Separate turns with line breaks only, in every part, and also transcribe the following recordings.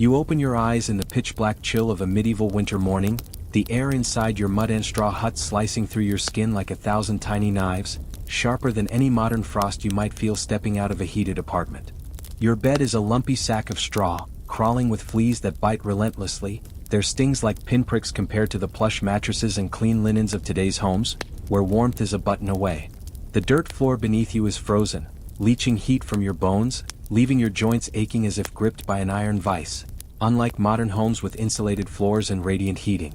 You open your eyes in the pitch-black chill of a medieval winter morning, the air inside your mud and straw hut slicing through your skin like 1,000 tiny knives, sharper than any modern frost you might feel stepping out of a heated apartment. Your bed is a lumpy sack of straw, crawling with fleas that bite relentlessly, their stings like pinpricks compared to the plush mattresses and clean linens of today's homes, where warmth is a button away. The dirt floor beneath you is frozen, leaching heat from your bones, leaving your joints aching as if gripped by an iron vice, unlike modern homes with insulated floors and radiant heating.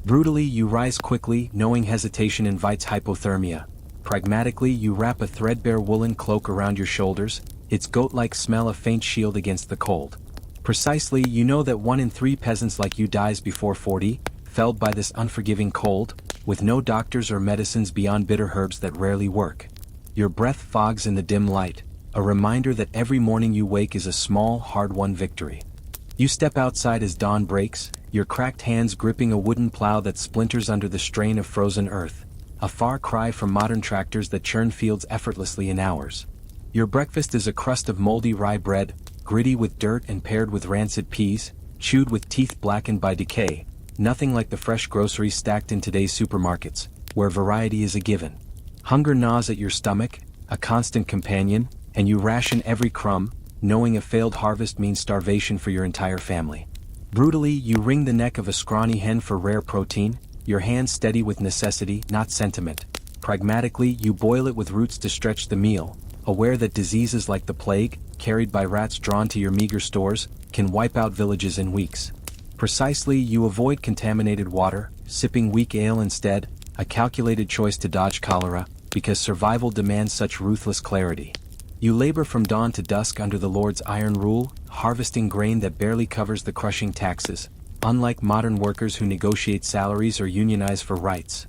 Brutally, you rise quickly, knowing hesitation invites hypothermia. Pragmatically, you wrap a threadbare woolen cloak around your shoulders, its goat-like smell a faint shield against the cold. Precisely, you know that 1 in 3 peasants like you dies before 40, felled by this unforgiving cold, with no doctors or medicines beyond bitter herbs that rarely work. Your breath fogs in the dim light, a reminder that every morning you wake is a small, hard-won victory. You step outside as dawn breaks, your cracked hands gripping a wooden plow that splinters under the strain of frozen earth, a far cry from modern tractors that churn fields effortlessly in hours. Your breakfast is a crust of moldy rye bread, gritty with dirt and paired with rancid peas, chewed with teeth blackened by decay, nothing like the fresh groceries stacked in today's supermarkets, where variety is a given. Hunger gnaws at your stomach, a constant companion, and you ration every crumb, knowing a failed harvest means starvation for your entire family. Brutally, you wring the neck of a scrawny hen for rare protein, your hands steady with necessity, not sentiment. Pragmatically, you boil it with roots to stretch the meal, aware that diseases like the plague, carried by rats drawn to your meager stores, can wipe out villages in weeks. Precisely, you avoid contaminated water, sipping weak ale instead, a calculated choice to dodge cholera, because survival demands such ruthless clarity. You labor from dawn to dusk under the Lord's iron rule, harvesting grain that barely covers the crushing taxes, unlike modern workers who negotiate salaries or unionize for rights.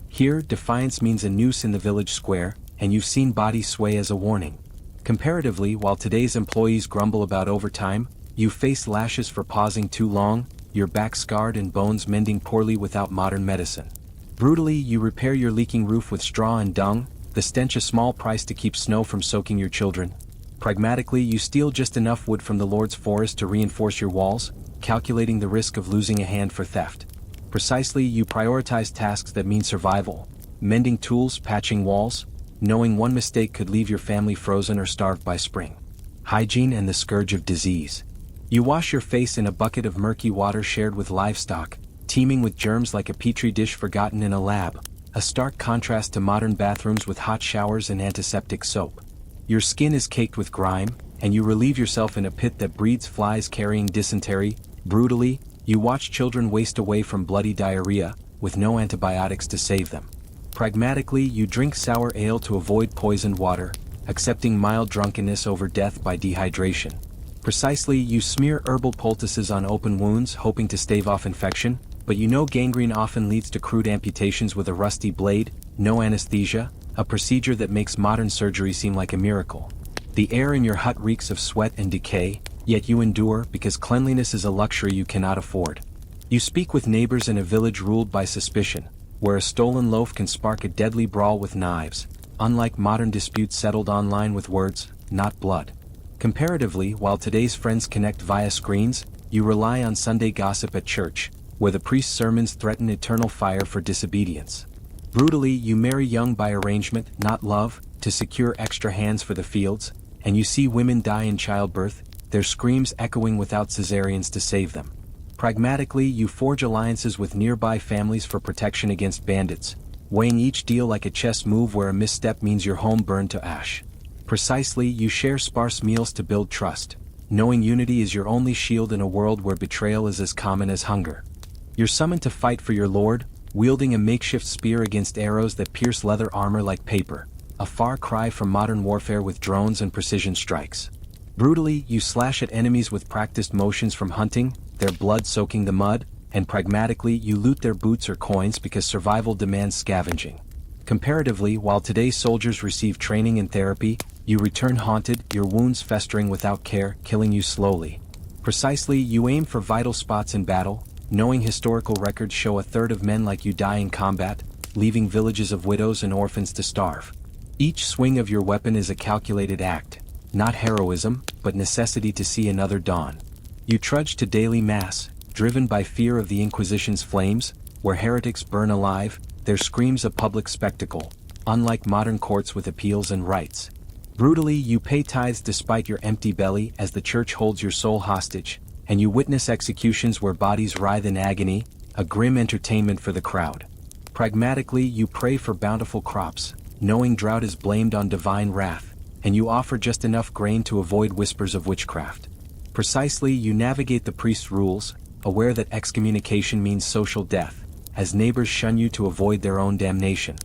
Here, defiance means a noose in the village square, and you've seen bodies sway as a warning. Comparatively, while today's employees grumble about overtime, you face lashes for pausing too long, your back scarred and bones mending poorly without modern medicine. Brutally, you repair your leaking roof with straw and dung, the stench a small price to keep snow from soaking your children. Pragmatically, you steal just enough wood from the Lord's forest to reinforce your walls, calculating the risk of losing a hand for theft. Precisely, you prioritize tasks that mean survival, mending tools, patching walls, knowing one mistake could leave your family frozen or starved by spring. Hygiene and the scourge of disease. You wash your face in a bucket of murky water shared with livestock, teeming with germs like a petri dish forgotten in a lab, a stark contrast to modern bathrooms with hot showers and antiseptic soap. Your skin is caked with grime, and you relieve yourself in a pit that breeds flies carrying dysentery. Brutally, you watch children waste away from bloody diarrhea, with no antibiotics to save them. Pragmatically, you drink sour ale to avoid poisoned water, accepting mild drunkenness over death by dehydration. Precisely, you smear herbal poultices on open wounds hoping to stave off infection, but you know gangrene often leads to crude amputations with a rusty blade, no anesthesia, a procedure that makes modern surgery seem like a miracle. The air in your hut reeks of sweat and decay, yet you endure because cleanliness is a luxury you cannot afford. You speak with neighbors in a village ruled by suspicion, where a stolen loaf can spark a deadly brawl with knives, unlike modern disputes settled online with words, not blood. Comparatively, while today's friends connect via screens, you rely on Sunday gossip at church, where the priest's sermons threaten eternal fire for disobedience. Brutally, you marry young by arrangement, not love, to secure extra hands for the fields, and you see women die in childbirth, their screams echoing without cesareans to save them. Pragmatically, you forge alliances with nearby families for protection against bandits, weighing each deal like a chess move where a misstep means your home burned to ash. Precisely, you share sparse meals to build trust, knowing unity is your only shield in a world where betrayal is as common as hunger. You're summoned to fight for your lord, wielding a makeshift spear against arrows that pierce leather armor like paper, a far cry from modern warfare with drones and precision strikes. Brutally, you slash at enemies with practiced motions from hunting, their blood soaking the mud, and pragmatically you loot their boots or coins because survival demands scavenging. Comparatively, while today's soldiers receive training and therapy, you return haunted, your wounds festering without care, killing you slowly. Precisely, you aim for vital spots in battle, knowing historical records show a third of men like you die in combat, leaving villages of widows and orphans to starve. Each swing of your weapon is a calculated act, not heroism, but necessity to see another dawn. You trudge to daily mass, driven by fear of the Inquisition's flames, where heretics burn alive, their screams a public spectacle, unlike modern courts with appeals and rights. Brutally, you pay tithes despite your empty belly as the church holds your soul hostage, and you witness executions where bodies writhe in agony, a grim entertainment for the crowd. Pragmatically, you pray for bountiful crops, knowing drought is blamed on divine wrath, and you offer just enough grain to avoid whispers of witchcraft. Precisely, you navigate the priest's rules, aware that excommunication means social death, as neighbors shun you to avoid their own damnation.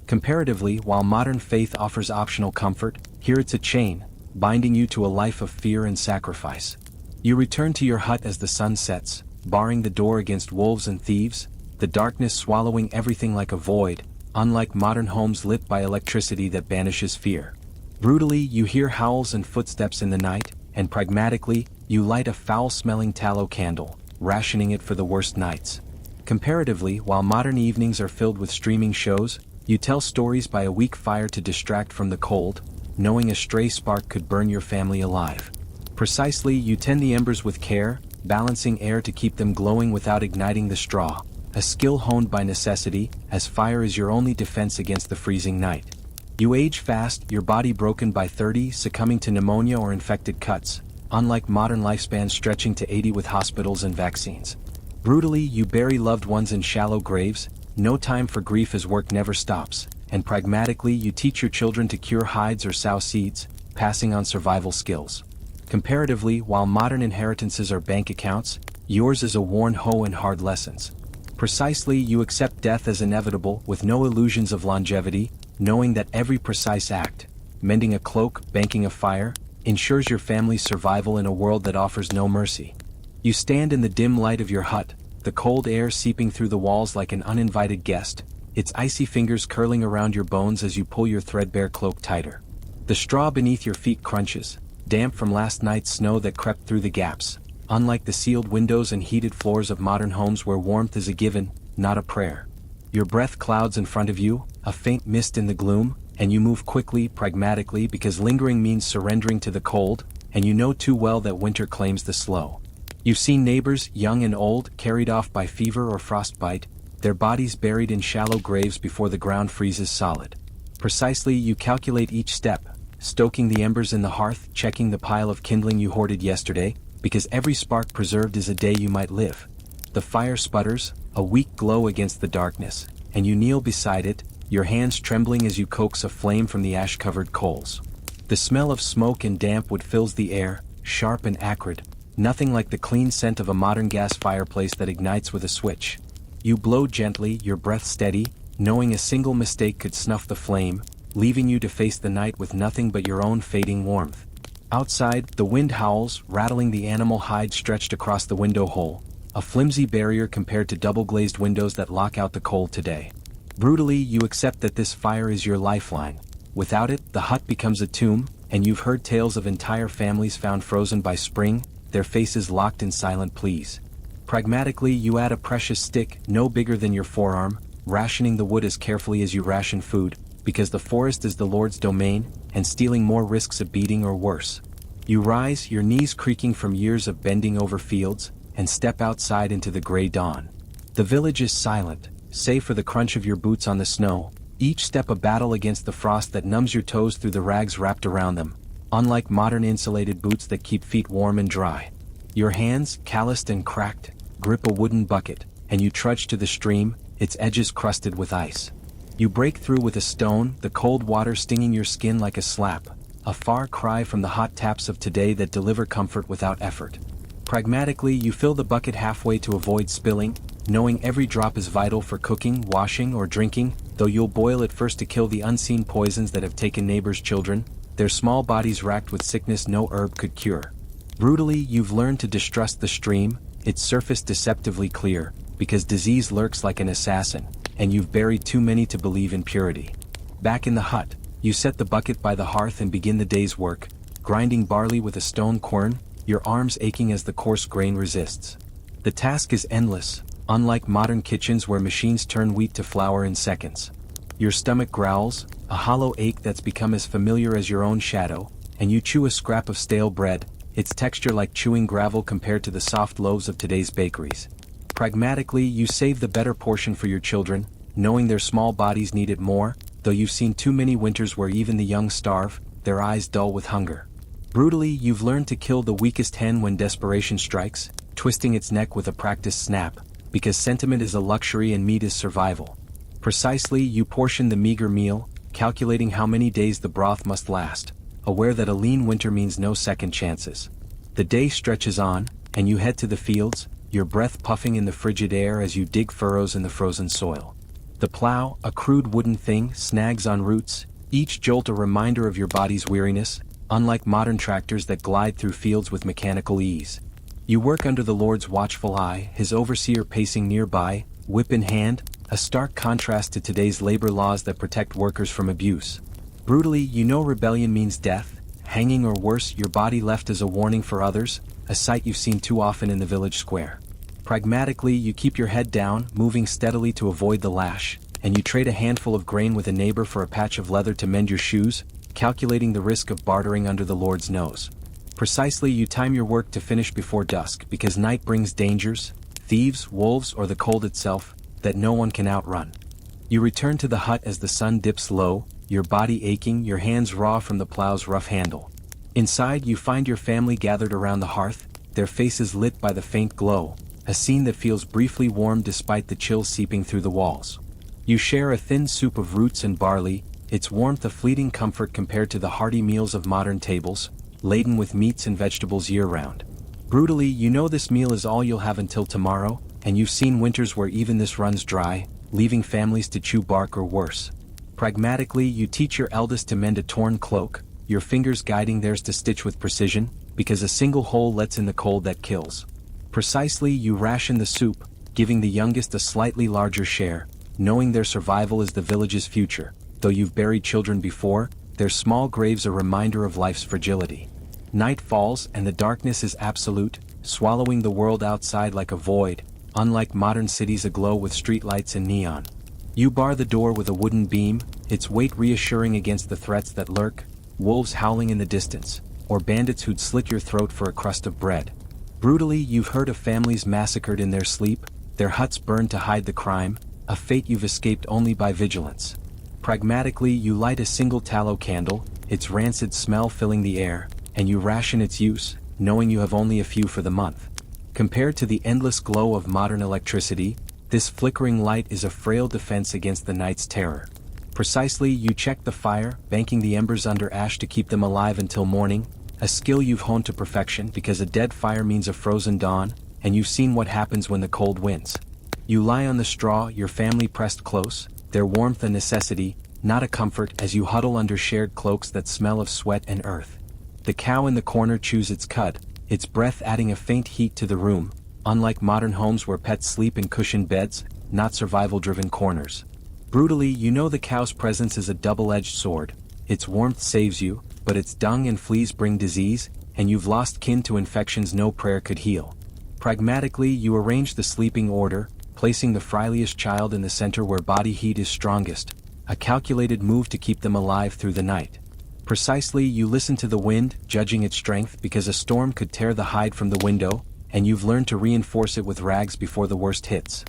Comparatively, while modern faith offers optional comfort, here it's a chain, binding you to a life of fear and sacrifice. You return to your hut as the sun sets, barring the door against wolves and thieves, the darkness swallowing everything like a void, unlike modern homes lit by electricity that banishes fear. Brutally, you hear howls and footsteps in the night, and pragmatically, you light a foul-smelling tallow candle, rationing it for the worst nights. Comparatively, while modern evenings are filled with streaming shows, you tell stories by a weak fire to distract from the cold, knowing a stray spark could burn your family alive. Precisely, you tend the embers with care, balancing air to keep them glowing without igniting the straw, a skill honed by necessity, as fire is your only defense against the freezing night. You age fast, your body broken by 30, succumbing to pneumonia or infected cuts, unlike modern lifespans stretching to 80 with hospitals and vaccines. Brutally, you bury loved ones in shallow graves, no time for grief as work never stops, and pragmatically you teach your children to cure hides or sow seeds, passing on survival skills. Comparatively, while modern inheritances are bank accounts, yours is a worn hoe and hard lessons. Precisely, you accept death as inevitable with no illusions of longevity, knowing that every precise act, mending a cloak, banking a fire, ensures your family's survival in a world that offers no mercy. You stand in the dim light of your hut, the cold air seeping through the walls like an uninvited guest, its icy fingers curling around your bones as you pull your threadbare cloak tighter. The straw beneath your feet crunches, damp from last night's snow that crept through the gaps, unlike the sealed windows and heated floors of modern homes where warmth is a given, not a prayer. Your breath clouds in front of you, a faint mist in the gloom, and you move quickly, pragmatically, because lingering means surrendering to the cold, and you know too well that winter claims the slow. You've seen neighbors, young and old, carried off by fever or frostbite, their bodies buried in shallow graves before the ground freezes solid. Precisely, you calculate each step, stoking the embers in the hearth, checking the pile of kindling you hoarded yesterday, because every spark preserved is a day you might live. The fire sputters, a weak glow against the darkness, and you kneel beside it, your hands trembling as you coax a flame from the ash-covered coals. The smell of smoke and damp wood fills the air, sharp and acrid, nothing like the clean scent of a modern gas fireplace that ignites with a switch. You blow gently, your breath steady, knowing a single mistake could snuff the flame, leaving you to face the night with nothing but your own fading warmth. Outside, the wind howls, rattling the animal hide stretched across the window hole, a flimsy barrier compared to double-glazed windows that lock out the cold today. Brutally, you accept that this fire is your lifeline. Without it, the hut becomes a tomb, and you've heard tales of entire families found frozen by spring, their faces locked in silent pleas. Pragmatically, you add a precious stick, no bigger than your forearm, rationing the wood as carefully as you ration food, because the forest is the Lord's domain, and stealing more risks a beating or worse. You rise, your knees creaking from years of bending over fields, and step outside into the gray dawn. The village is silent, save for the crunch of your boots on the snow, each step a battle against the frost that numbs your toes through the rags wrapped around them, unlike modern insulated boots that keep feet warm and dry. Your hands, calloused and cracked, grip a wooden bucket, and you trudge to the stream, its edges crusted with ice. You break through with a stone, the cold water stinging your skin like a slap, a far cry from the hot taps of today that deliver comfort without effort. Pragmatically, you fill the bucket halfway to avoid spilling, knowing every drop is vital for cooking, washing, or drinking, though you'll boil it first to kill the unseen poisons that have taken neighbors' children, their small bodies racked with sickness no herb could cure. Brutally, you've learned to distrust the stream, its surface deceptively clear, because disease lurks like an assassin, and you've buried too many to believe in purity. Back in the hut, you set the bucket by the hearth and begin the day's work, grinding barley with a stone quern, your arms aching as the coarse grain resists. The task is endless, unlike modern kitchens where machines turn wheat to flour in seconds. Your stomach growls, a hollow ache that's become as familiar as your own shadow, and you chew a scrap of stale bread, its texture like chewing gravel compared to the soft loaves of today's bakeries. Pragmatically, you save the better portion for your children, knowing their small bodies need it more, though you've seen too many winters where even the young starve, their eyes dull with hunger. Brutally, you've learned to kill the weakest hen when desperation strikes, twisting its neck with a practiced snap, because sentiment is a luxury and meat is survival. Precisely, you portion the meager meal, calculating how many days the broth must last, aware that a lean winter means no second chances. The day stretches on, and you head to the fields, your breath puffing in the frigid air as you dig furrows in the frozen soil. The plow, a crude wooden thing, snags on roots, each jolt a reminder of your body's weariness, unlike modern tractors that glide through fields with mechanical ease. You work under the Lord's watchful eye, his overseer pacing nearby, whip in hand, a stark contrast to today's labor laws that protect workers from abuse. Brutally, you know rebellion means death, hanging or worse, your body left as a warning for others, a sight you've seen too often in the village square. Pragmatically, you keep your head down, moving steadily to avoid the lash, and you trade a handful of grain with a neighbor for a patch of leather to mend your shoes, calculating the risk of bartering under the Lord's nose. Precisely, you time your work to finish before dusk because night brings dangers, thieves, wolves, or the cold itself, that no one can outrun. You return to the hut as the sun dips low, your body aching, your hands raw from the plow's rough handle. Inside, you find your family gathered around the hearth, their faces lit by the faint glow, a scene that feels briefly warm despite the chill seeping through the walls. You share a thin soup of roots and barley, its warmth a fleeting comfort compared to the hearty meals of modern tables, laden with meats and vegetables year-round. Brutally, you know this meal is all you'll have until tomorrow, and you've seen winters where even this runs dry, leaving families to chew bark or worse. Pragmatically, you teach your eldest to mend a torn cloak, your fingers guiding theirs to stitch with precision, because a single hole lets in the cold that kills. Precisely, you ration the soup, giving the youngest a slightly larger share, knowing their survival is the village's future. Though you've buried children before, their small graves a reminder of life's fragility. Night falls and the darkness is absolute, swallowing the world outside like a void, unlike modern cities aglow with streetlights and neon. You bar the door with a wooden beam, its weight reassuring against the threats that lurk, wolves howling in the distance, or bandits who'd slit your throat for a crust of bread. Brutally, you've heard of families massacred in their sleep, their huts burned to hide the crime, a fate you've escaped only by vigilance. Pragmatically, you light a single tallow candle, its rancid smell filling the air, and you ration its use, knowing you have only a few for the month. Compared to the endless glow of modern electricity, this flickering light is a frail defense against the night's terror. Precisely, you check the fire, banking the embers under ash to keep them alive until morning, a skill you've honed to perfection because a dead fire means a frozen dawn, and you've seen what happens when the cold wins. You lie on the straw, your family pressed close, their warmth a necessity, not a comfort, as you huddle under shared cloaks that smell of sweat and earth. The cow in the corner chews its cud, its breath adding a faint heat to the room, unlike modern homes where pets sleep in cushioned beds, not survival-driven corners. Brutally, you know the cow's presence is a double-edged sword. Its warmth saves you, but its dung and fleas bring disease, and you've lost kin to infections no prayer could heal. Pragmatically, you arrange the sleeping order, placing the frailest child in the center where body heat is strongest, a calculated move to keep them alive through the night. Precisely, you listen to the wind, judging its strength because a storm could tear the hide from the window, and you've learned to reinforce it with rags before the worst hits.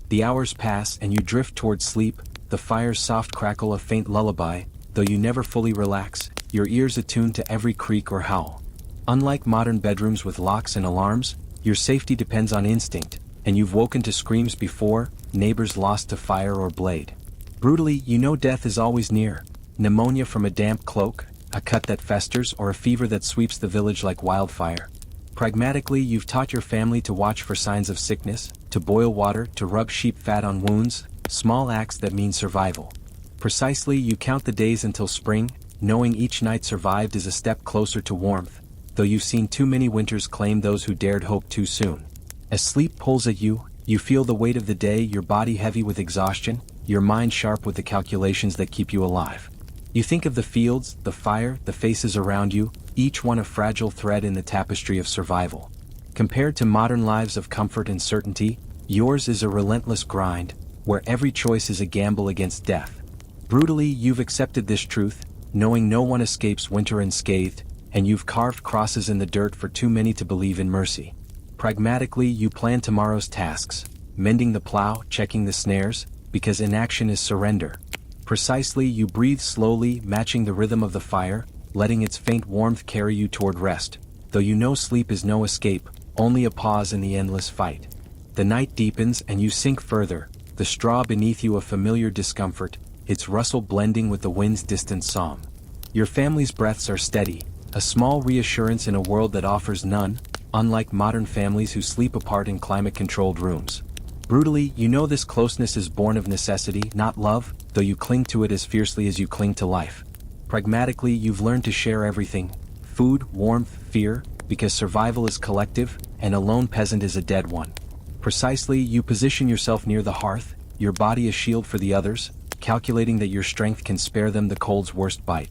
The hours pass and you drift towards sleep, the fire's soft crackle a faint lullaby, though you never fully relax, your ears attuned to every creak or howl. Unlike modern bedrooms with locks and alarms, your safety depends on instinct, and you've woken to screams before, neighbors lost to fire or blade. Brutally, you know death is always near. Pneumonia from a damp cloak, a cut that festers, or a fever that sweeps the village like wildfire. Pragmatically, you've taught your family to watch for signs of sickness, to boil water, to rub sheep fat on wounds, small acts that mean survival. Precisely, you count the days until spring, knowing each night survived is a step closer to warmth, though you've seen too many winters claim those who dared hope too soon. As sleep pulls at you, you feel the weight of the day, your body heavy with exhaustion, your mind sharp with the calculations that keep you alive. You think of the fields, the fire, the faces around you, each one a fragile thread in the tapestry of survival. Compared to modern lives of comfort and certainty, yours is a relentless grind, where every choice is a gamble against death. Brutally, you've accepted this truth, knowing no one escapes winter unscathed, and you've carved crosses in the dirt for too many to believe in mercy. Pragmatically, you plan tomorrow's tasks, mending the plow, checking the snares, because inaction is surrender. Precisely, you breathe slowly, matching the rhythm of the fire, letting its faint warmth carry you toward rest, though you know sleep is no escape, only a pause in the endless fight. The night deepens and you sink further, the straw beneath you a familiar discomfort, its rustle blending with the wind's distant song. Your family's breaths are steady, a small reassurance in a world that offers none, unlike modern families who sleep apart in climate-controlled rooms. Brutally, you know this closeness is born of necessity, not love, though you cling to it as fiercely as you cling to life. Pragmatically, you've learned to share everything: food, warmth, fear, because survival is collective, and a lone peasant is a dead one. Precisely, you position yourself near the hearth, your body a shield for the others, calculating that your strength can spare them the cold's worst bite.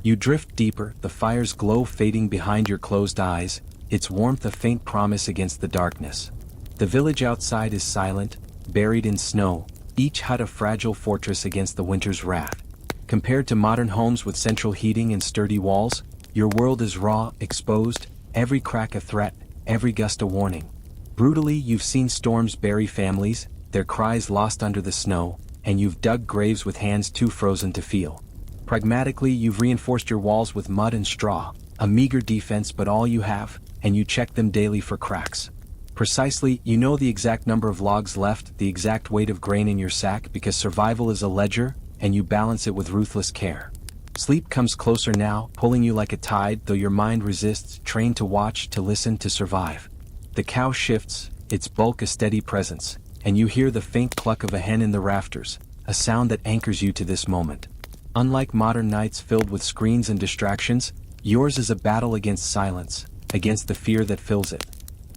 You drift deeper, the fire's glow fading behind your closed eyes, its warmth a faint promise against the darkness. The village outside is silent, buried in snow, each hut a fragile fortress against the winter's wrath. Compared to modern homes with central heating and sturdy walls, your world is raw, exposed, every crack a threat, every gust a warning. Brutally, you've seen storms bury families, their cries lost under the snow, and you've dug graves with hands too frozen to feel. Pragmatically, you've reinforced your walls with mud and straw, a meager defense but all you have, and you check them daily for cracks. Precisely, you know the exact number of logs left, the exact weight of grain in your sack, because survival is a ledger, and you balance it with ruthless care. Sleep comes closer now, pulling you like a tide, though your mind resists, trained to watch, to listen, to survive. The cow shifts, its bulk a steady presence, and you hear the faint cluck of a hen in the rafters, a sound that anchors you to this moment. Unlike modern nights filled with screens and distractions, yours is a battle against silence, against the fear that fills it.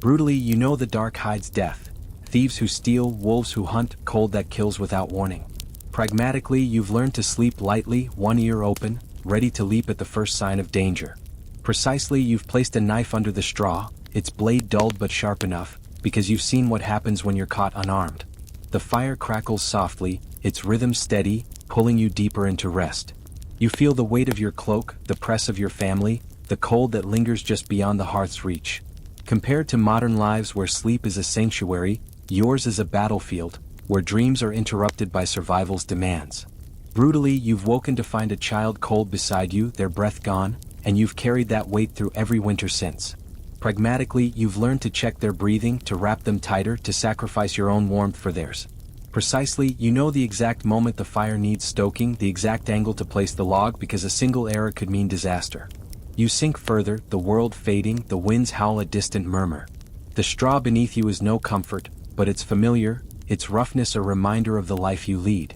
Brutally, you know the dark hides death, thieves who steal, wolves who hunt, cold that kills without warning. Pragmatically, you've learned to sleep lightly, one ear open, ready to leap at the first sign of danger. Precisely, you've placed a knife under the straw, its blade dulled but sharp enough, because you've seen what happens when you're caught unarmed. The fire crackles softly, its rhythm steady, pulling you deeper into rest. You feel the weight of your cloak, the press of your family, the cold that lingers just beyond the hearth's reach. Compared to modern lives where sleep is a sanctuary, yours is a battlefield, where dreams are interrupted by survival's demands. Brutally, you've woken to find a child cold beside you, their breath gone, and you've carried that weight through every winter since. Pragmatically, you've learned to check their breathing, to wrap them tighter, to sacrifice your own warmth for theirs. Precisely, you know the exact moment the fire needs stoking, the exact angle to place the log, because a single error could mean disaster. You sink further, the world fading, the winds howl a distant murmur. The straw beneath you is no comfort, but it's familiar, its roughness a reminder of the life you lead.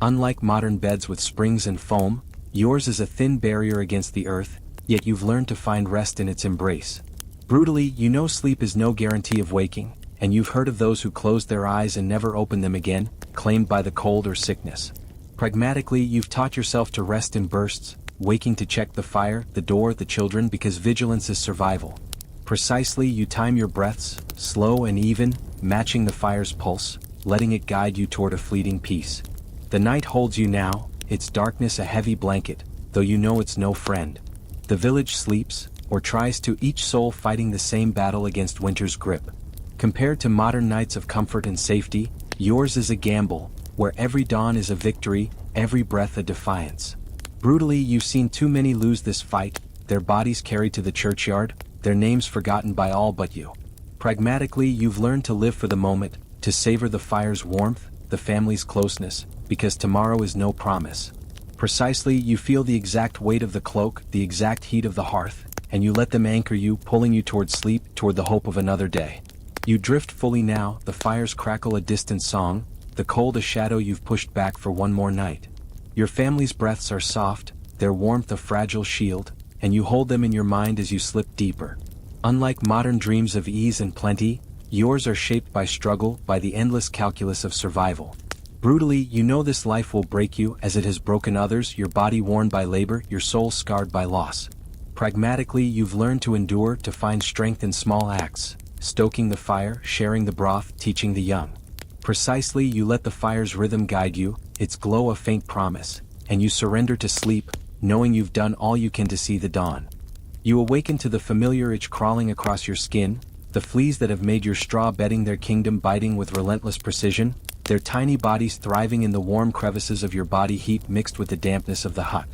Unlike modern beds with springs and foam, yours is a thin barrier against the earth, yet you've learned to find rest in its embrace. Brutally, you know sleep is no guarantee of waking, and you've heard of those who closed their eyes and never opened them again, claimed by the cold or sickness. Pragmatically, you've taught yourself to rest in bursts, waking to check the fire, the door, the children, because vigilance is survival. Precisely, you time your breaths, slow and even, matching the fire's pulse, letting it guide you toward a fleeting peace. The night holds you now, its darkness a heavy blanket, though you know it's no friend. The village sleeps, or tries to, each soul fighting the same battle against winter's grip. Compared to modern nights of comfort and safety, yours is a gamble, where every dawn is a victory, every breath a defiance. Brutally, you've seen too many lose this fight, their bodies carried to the churchyard, their names forgotten by all but you. Pragmatically, you've learned to live for the moment, to savor the fire's warmth, the family's closeness, because tomorrow is no promise. Precisely, you feel the exact weight of the cloak, the exact heat of the hearth, and you let them anchor you, pulling you toward sleep, toward the hope of another day. You drift fully now, the fires crackle a distant song, the cold a shadow you've pushed back for one more night. Your family's breaths are soft, their warmth a fragile shield, and you hold them in your mind as you slip deeper. Unlike modern dreams of ease and plenty, yours are shaped by struggle, by the endless calculus of survival. Brutally, you know this life will break you as it has broken others, your body worn by labor, your soul scarred by loss. Pragmatically, you've learned to endure, to find strength in small acts, stoking the fire, sharing the broth, teaching the young. Precisely, you let the fire's rhythm guide you, its glow a faint promise, and you surrender to sleep, knowing you've done all you can to see the dawn. You awaken to the familiar itch crawling across your skin, the fleas that have made your straw bedding their kingdom biting with relentless precision, their tiny bodies thriving in the warm crevices of your body heat mixed with the dampness of the hut.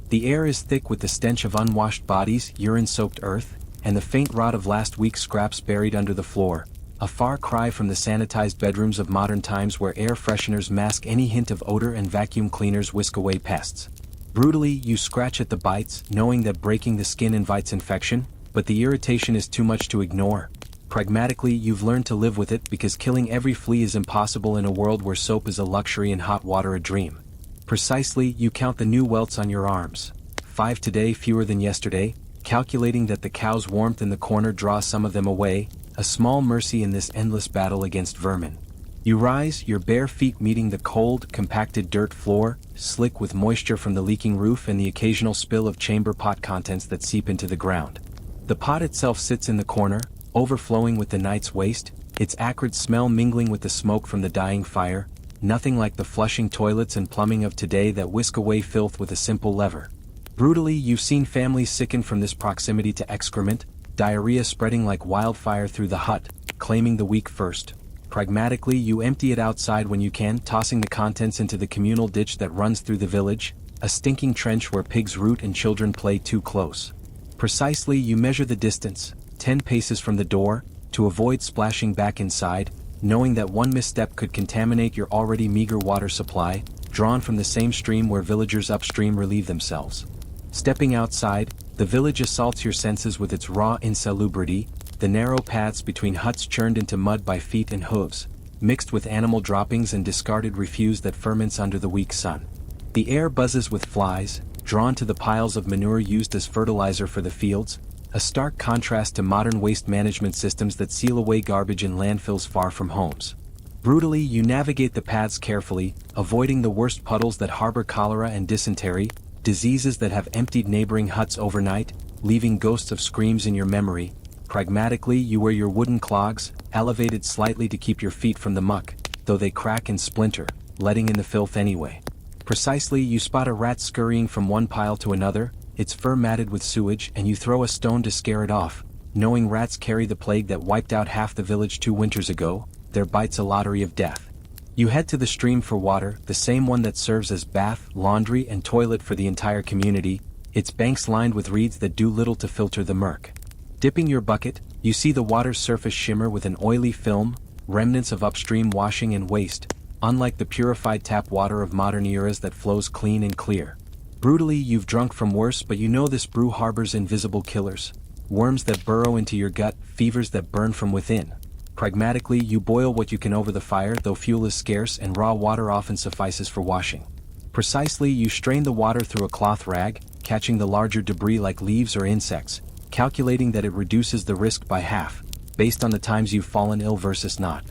The air is thick with the stench of unwashed bodies, urine-soaked earth, and the faint rot of last week's scraps buried under the floor, a far cry from the sanitized bedrooms of modern times where air fresheners mask any hint of odor and vacuum cleaners whisk away pests. Brutally, you scratch at the bites, knowing that breaking the skin invites infection, but the irritation is too much to ignore. Pragmatically, you've learned to live with it because killing every flea is impossible in a world where soap is a luxury and hot water a dream. Precisely, you count the new welts on your arms. 5 today, fewer than yesterday, calculating that the cow's warmth in the corner draws some of them away, a small mercy in this endless battle against vermin. You rise, your bare feet meeting the cold, compacted dirt floor, slick with moisture from the leaking roof and the occasional spill of chamber pot contents that seep into the ground. The pot itself sits in the corner, overflowing with the night's waste, its acrid smell mingling with the smoke from the dying fire, nothing like the flushing toilets and plumbing of today that whisk away filth with a simple lever. Brutally, you've seen families sicken from this proximity to excrement, diarrhea spreading like wildfire through the hut, claiming the weak first. Pragmatically, you empty it outside when you can, tossing the contents into the communal ditch that runs through the village, a stinking trench where pigs root and children play too close. Precisely, you measure the distance, 10 paces from the door, to avoid splashing back inside, knowing that one misstep could contaminate your already meager water supply, drawn from the same stream where villagers upstream relieve themselves. Stepping outside, the village assaults your senses with its raw insalubrity, the narrow paths between huts churned into mud by feet and hooves, mixed with animal droppings and discarded refuse that ferments under the weak sun. The air buzzes with flies, drawn to the piles of manure used as fertilizer for the fields, a stark contrast to modern waste management systems that seal away garbage in landfills far from homes. Brutally, you navigate the paths carefully, avoiding the worst puddles that harbor cholera and dysentery, diseases that have emptied neighboring huts overnight, leaving ghosts of screams in your memory. Pragmatically, you wear your wooden clogs, elevated slightly to keep your feet from the muck, though they crack and splinter, letting in the filth anyway. Precisely, you spot a rat scurrying from one pile to another, its fur matted with sewage, and you throw a stone to scare it off, knowing rats carry the plague that wiped out half the village 2 winters ago, their bites a lottery of death. You head to the stream for water, the same one that serves as bath, laundry, and toilet for the entire community, its banks lined with reeds that do little to filter the murk. Dipping your bucket, you see the water's surface shimmer with an oily film, remnants of upstream washing and waste, unlike the purified tap water of modern eras that flows clean and clear. Brutally, you've drunk from worse, but you know this brew harbors invisible killers, worms that burrow into your gut, fevers that burn from within. Pragmatically, you boil what you can over the fire, though fuel is scarce and raw water often suffices for washing. Precisely, you strain the water through a cloth rag, catching the larger debris like leaves or insects, calculating that it reduces the risk by half, based on the times you've fallen ill versus not.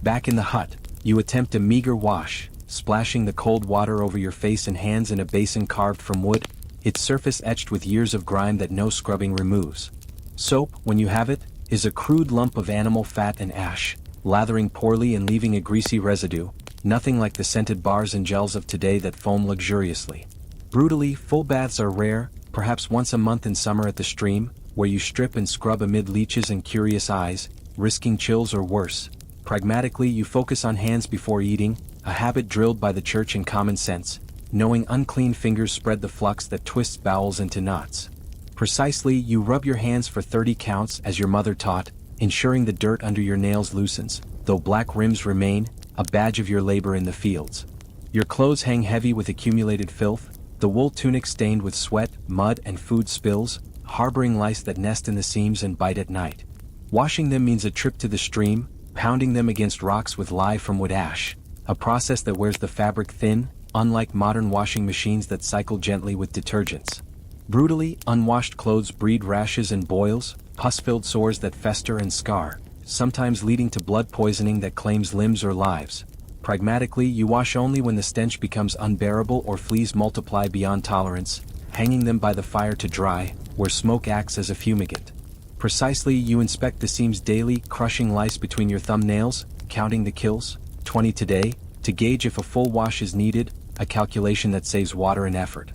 Back in the hut, you attempt a meager wash, splashing the cold water over your face and hands in a basin carved from wood, its surface etched with years of grime that no scrubbing removes. Soap, when you have it, is a crude lump of animal fat and ash, lathering poorly and leaving a greasy residue, nothing like the scented bars and gels of today that foam luxuriously. Brutally, full baths are rare, perhaps once a month in summer at the stream, where you strip and scrub amid leeches and curious eyes, risking chills or worse. Pragmatically, you focus on hands before eating, a habit drilled by the church and common sense, knowing unclean fingers spread the flux that twists bowels into knots. Precisely, you rub your hands for 30 counts as your mother taught, ensuring the dirt under your nails loosens, though black rims remain, a badge of your labor in the fields. Your clothes hang heavy with accumulated filth, the wool tunic stained with sweat, mud and food spills, harboring lice that nest in the seams and bite at night. Washing them means a trip to the stream, pounding them against rocks with lye from wood ash, a process that wears the fabric thin, unlike modern washing machines that cycle gently with detergents. Brutally, unwashed clothes breed rashes and boils, pus-filled sores that fester and scar, sometimes leading to blood poisoning that claims limbs or lives. Pragmatically, you wash only when the stench becomes unbearable or fleas multiply beyond tolerance, hanging them by the fire to dry, where smoke acts as a fumigant. Precisely, you inspect the seams daily, crushing lice between your thumbnails, counting the kills, 20 today, to gauge if a full wash is needed, a calculation that saves water and effort.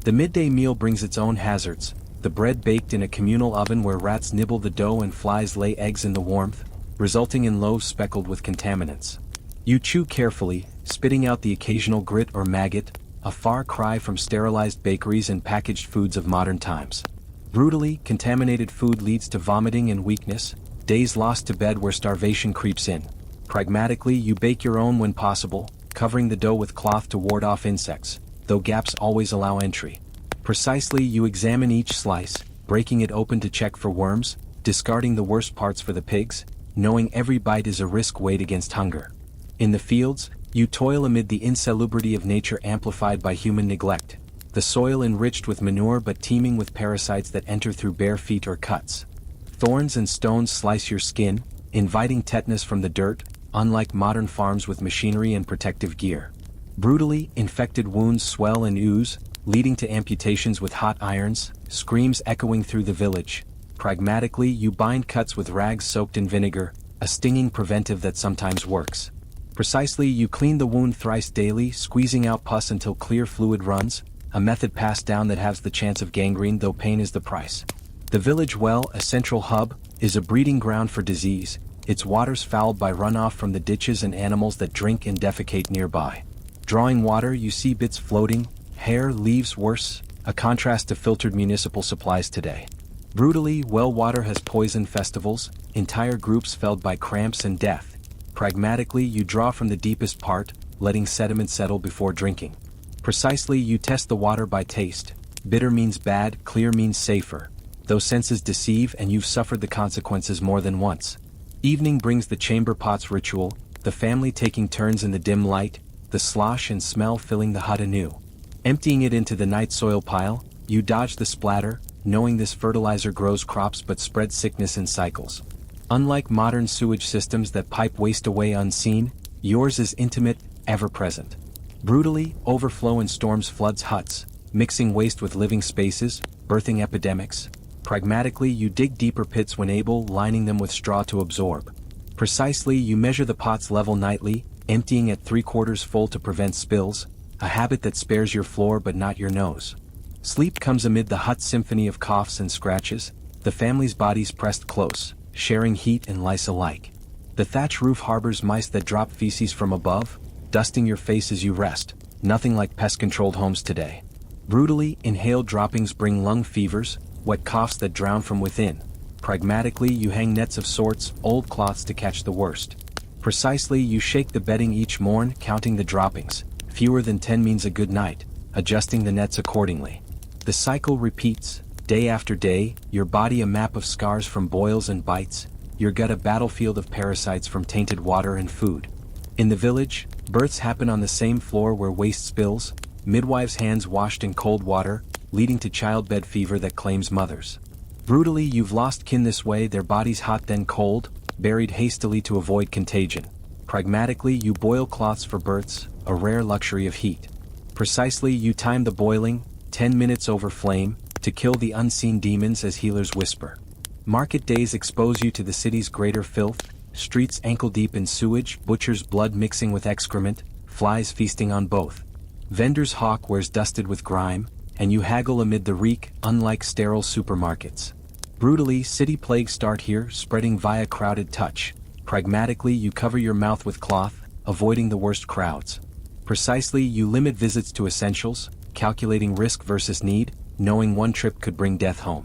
The midday meal brings its own hazards, the bread baked in a communal oven where rats nibble the dough and flies lay eggs in the warmth, resulting in loaves speckled with contaminants. You chew carefully, spitting out the occasional grit or maggot, a far cry from sterilized bakeries and packaged foods of modern times. Brutally, contaminated food leads to vomiting and weakness, days lost to bed where starvation creeps in. Pragmatically, you bake your own when possible, covering the dough with cloth to ward off insects, though gaps always allow entry. Precisely, you examine each slice, breaking it open to check for worms, discarding the worst parts for the pigs, knowing every bite is a risk weighed against hunger. In the fields, you toil amid the insalubrity of nature amplified by human neglect, the soil enriched with manure but teeming with parasites that enter through bare feet or cuts. Thorns and stones slice your skin, inviting tetanus from the dirt, unlike modern farms with machinery and protective gear. Brutally, infected wounds swell and ooze, leading to amputations with hot irons, screams echoing through the village. Pragmatically, you bind cuts with rags soaked in vinegar, a stinging preventive that sometimes works. Precisely, you clean the wound thrice daily, squeezing out pus until clear fluid runs, a method passed down that has the chance of gangrene though pain is the price. The village well, a central hub, is a breeding ground for disease, its waters fouled by runoff from the ditches and animals that drink and defecate nearby. Drawing water, you see bits floating, hair, leaves worse, a contrast to filtered municipal supplies today. Brutally, well water has poison festivals, entire groups felled by cramps and death. Pragmatically, you draw from the deepest part, letting sediment settle before drinking. Precisely, you test the water by taste. Bitter means bad, clear means safer. Those senses deceive and you've suffered the consequences more than once. Evening brings the chamber pots ritual, the family taking turns in the dim light, the slosh and smell filling the hut anew. Emptying it into the night soil pile, you dodge the splatter, knowing this fertilizer grows crops but spreads sickness in cycles. Unlike modern sewage systems that pipe waste away unseen, yours is intimate, ever-present. Brutally, overflow in storms floods huts, mixing waste with living spaces, birthing epidemics. Pragmatically, you dig deeper pits when able, lining them with straw to absorb. Precisely, you measure the pot's level nightly, emptying at 3/4 full to prevent spills, a habit that spares your floor but not your nose. Sleep comes amid the hut's symphony of coughs and scratches, the family's bodies pressed close, sharing heat and lice alike. The thatch roof harbors mice that drop feces from above, dusting your face as you rest, nothing like pest-controlled homes today. Brutally, inhaled droppings bring lung fevers, wet coughs that drown from within. Pragmatically, you hang nets of sorts, old cloths to catch the worst. Precisely, you shake the bedding each morn, counting the droppings. Fewer than 10 means a good night, adjusting the nets accordingly. The cycle repeats, day after day, your body a map of scars from boils and bites, your gut a battlefield of parasites from tainted water and food. In the village, births happen on the same floor where waste spills, midwives' hands washed in cold water, leading to childbed fever that claims mothers. Brutally, you've lost kin this way, their bodies hot then cold, buried hastily to avoid contagion. Pragmatically, you boil cloths for births, a rare luxury of heat. Precisely, you time the boiling, 10 minutes over flame, to kill the unseen demons as healers whisper. Market days expose you to the city's greater filth, streets ankle-deep in sewage, butchers' blood mixing with excrement, flies feasting on both. Vendors' hawk wears dusted with grime, and you haggle amid the reek, unlike sterile supermarkets. Brutally, city plagues start here, spreading via crowded touch. Pragmatically, you cover your mouth with cloth, avoiding the worst crowds. Precisely, you limit visits to essentials, calculating risk versus need, knowing one trip could bring death home.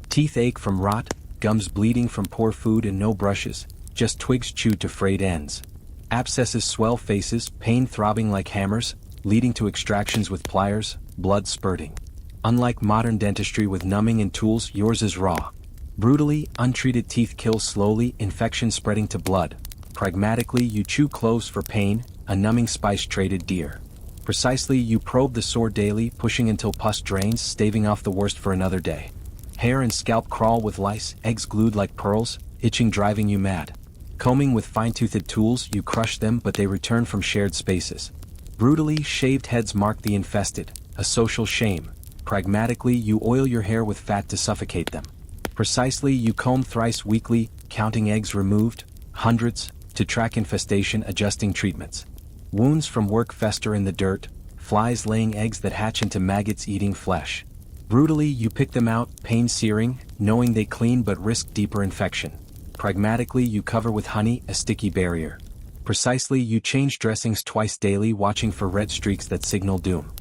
Teeth ache from rot, gums bleeding from poor food and no brushes, just twigs chewed to frayed ends. Abscesses swell faces, pain throbbing like hammers, leading to extractions with pliers, blood spurting. Unlike modern dentistry with numbing and tools, yours is raw. Brutally, untreated teeth kill slowly, infection spreading to blood. Pragmatically, you chew cloves for pain, a numbing spice traded dear. Precisely, you probe the sore daily, pushing until pus drains, staving off the worst for another day. Hair and scalp crawl with lice, eggs glued like pearls, itching driving you mad. Combing with fine-toothed tools, you crush them but they return from shared spaces. Brutally, shaved heads mark the infested, a social shame. Pragmatically, you oil your hair with fat to suffocate them. Precisely, you comb thrice weekly, counting eggs removed, hundreds, to track infestation, adjusting treatments. Wounds from work fester in the dirt, flies laying eggs that hatch into maggots eating flesh. Brutally you pick them out, pain searing, knowing they clean but risk deeper infection. Pragmatically you cover with honey, a sticky barrier. Precisely you change dressings twice daily, watching for red streaks that signal doom.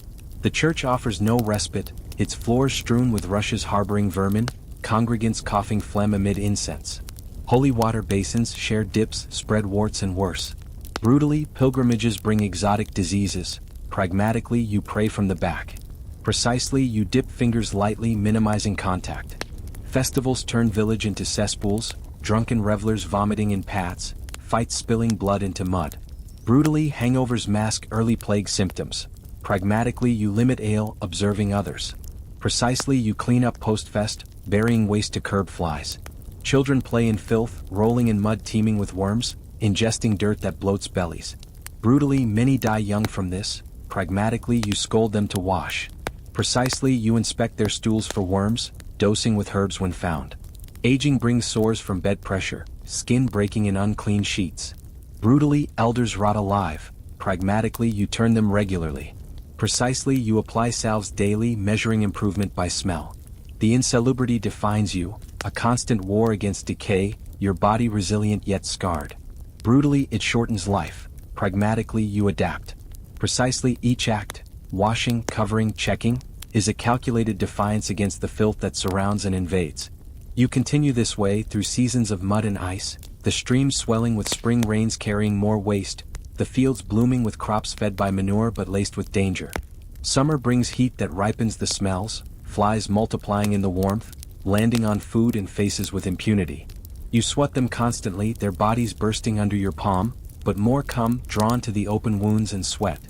The church offers no respite, its floors strewn with rushes harboring vermin, congregants coughing phlegm amid incense. Holy water basins share dips, spread warts and worse. Brutally pilgrimages bring exotic diseases. Pragmatically you pray from the back. Precisely you dip fingers lightly, minimizing contact. Festivals turn village into cesspools, drunken revelers vomiting in paths, fights spilling blood into mud. Brutally hangovers mask early plague symptoms. Pragmatically you limit ale, observing others. Precisely you clean up post-fest, burying waste to curb flies. Children play in filth, rolling in mud teeming with worms, ingesting dirt that bloats bellies. Brutally many die young from this. Pragmatically you scold them to wash. Precisely you inspect their stools for worms, dosing with herbs when found. Aging brings sores from bed pressure, skin breaking in unclean sheets. Brutally elders rot alive. Pragmatically you turn them regularly. Precisely you apply salves daily, measuring improvement by smell. The insalubrity defines you, a constant war against decay, your body resilient yet scarred. Brutally it shortens life. Pragmatically you adapt. Precisely each act, washing, covering, checking, is a calculated defiance against the filth that surrounds and invades. You continue this way through seasons of mud and ice, the streams swelling with spring rains carrying more waste, the fields blooming with crops fed by manure but laced with danger. Summer brings heat that ripens the smells, flies multiplying in the warmth, landing on food and faces with impunity. You sweat them constantly, their bodies bursting under your palm, but more come, drawn to the open wounds and sweat.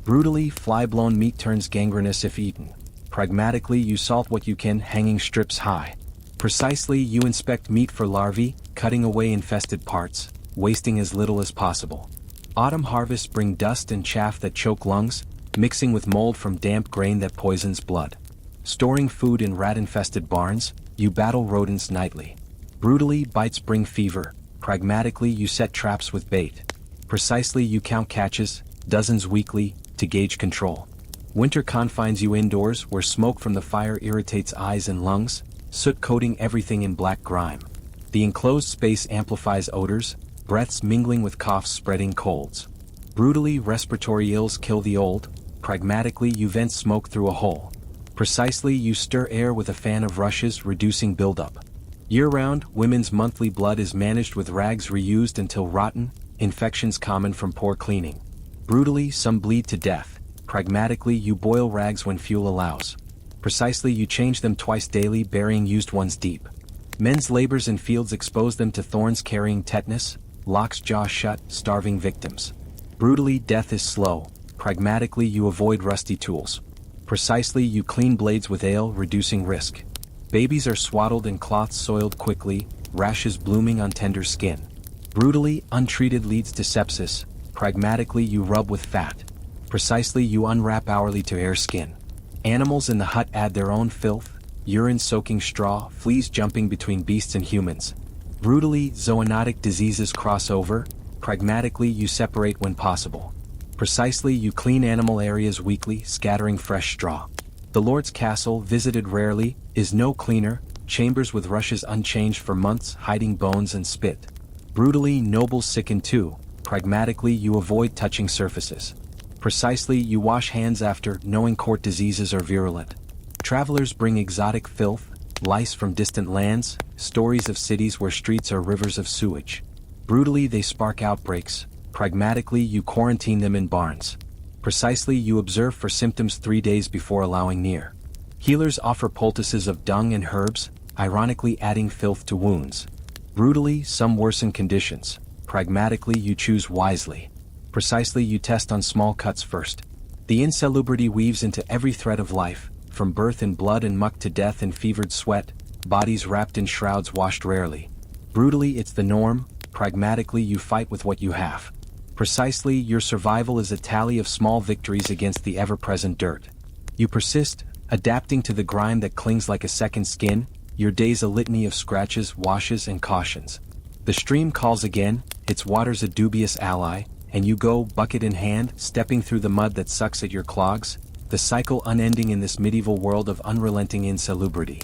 Brutally, fly-blown meat turns gangrenous if eaten. Pragmatically you salt what you can, hanging strips high. Precisely you inspect meat for larvae, cutting away infested parts, wasting as little as possible. Autumn harvests bring dust and chaff that choke lungs, mixing with mold from damp grain that poisons blood. Storing food in rat-infested barns, you battle rodents nightly. Brutally bites bring fever. Pragmatically you set traps with bait. Precisely you count catches, dozens weekly, to gauge control. Winter confines you indoors where smoke from the fire irritates eyes and lungs, soot coating everything in black grime. The enclosed space amplifies odors, breaths mingling with coughs spreading colds. Brutally respiratory ills kill the old. Pragmatically you vent smoke through a hole. Precisely you stir air with a fan of rushes, reducing buildup. Year-round, women's monthly blood is managed with rags reused until rotten, infections common from poor cleaning. Brutally some bleed to death. Pragmatically you boil rags when fuel allows. Precisely you change them twice daily, burying used ones deep. Men's labors in fields expose them to thorns carrying tetanus, locks jaw shut, starving victims. Brutally death is slow. Pragmatically you avoid rusty tools. Precisely you clean blades with ale, reducing risk. Babies are swaddled in cloths soiled quickly, rashes blooming on tender skin. Brutally untreated leads to sepsis. Pragmatically you rub with fat. Precisely you unwrap hourly to air skin. Animals in the hut add their own filth, urine soaking straw, fleas jumping between beasts and humans. Brutally zoonotic diseases cross over. Pragmatically you separate when possible. Precisely you clean animal areas weekly, scattering fresh straw. The Lord's castle, visited rarely, is no cleaner, chambers with rushes unchanged for months, hiding bones and spit. Brutally nobles sicken too. Pragmatically you avoid touching surfaces. Precisely you wash hands after, knowing court diseases are virulent. Travelers bring exotic filth, lice from distant lands, stories of cities where streets are rivers of sewage. Brutally they spark outbreaks. Pragmatically you quarantine them in barns. Precisely you observe for symptoms 3 days before allowing near. Healers offer poultices of dung and herbs, ironically adding filth to wounds. Brutally some worsen conditions. Pragmatically you choose wisely. Precisely you test on small cuts first. The insalubrity weaves into every thread of life, from birth in blood and muck to death in fevered sweat, bodies wrapped in shrouds washed rarely. Brutally it's the norm. Pragmatically you fight with what you have. Precisely your survival is a tally of small victories against the ever-present dirt. You persist, adapting to the grime that clings like a second skin, your day's a litany of scratches, washes and cautions. The stream calls again, its water's a dubious ally, and you go, bucket in hand, stepping through the mud that sucks at your clogs, the cycle unending in this medieval world of unrelenting insalubrity.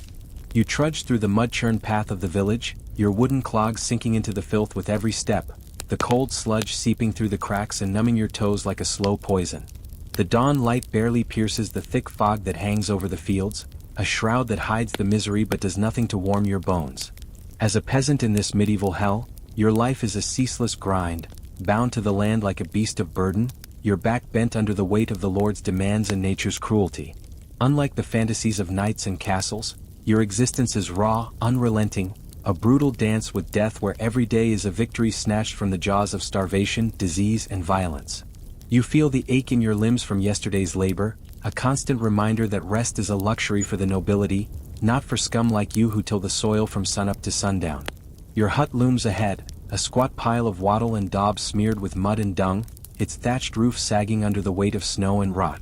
You trudge through the mud-churned path of the village, your wooden clogs sinking into the filth with every step, the cold sludge seeping through the cracks and numbing your toes like a slow poison. The dawn light barely pierces the thick fog that hangs over the fields, a shroud that hides the misery but does nothing to warm your bones. As a peasant in this medieval hell, your life is a ceaseless grind, bound to the land like a beast of burden, your back bent under the weight of the Lord's demands and nature's cruelty. Unlike the fantasies of knights and castles, your existence is raw, unrelenting, a brutal dance with death where every day is a victory snatched from the jaws of starvation, disease, and violence. You feel the ache in your limbs from yesterday's labor, a constant reminder that rest is a luxury for the nobility, not for scum like you who till the soil from sunup to sundown. Your hut looms ahead, a squat pile of wattle and daub smeared with mud and dung, its thatched roof sagging under the weight of snow and rot.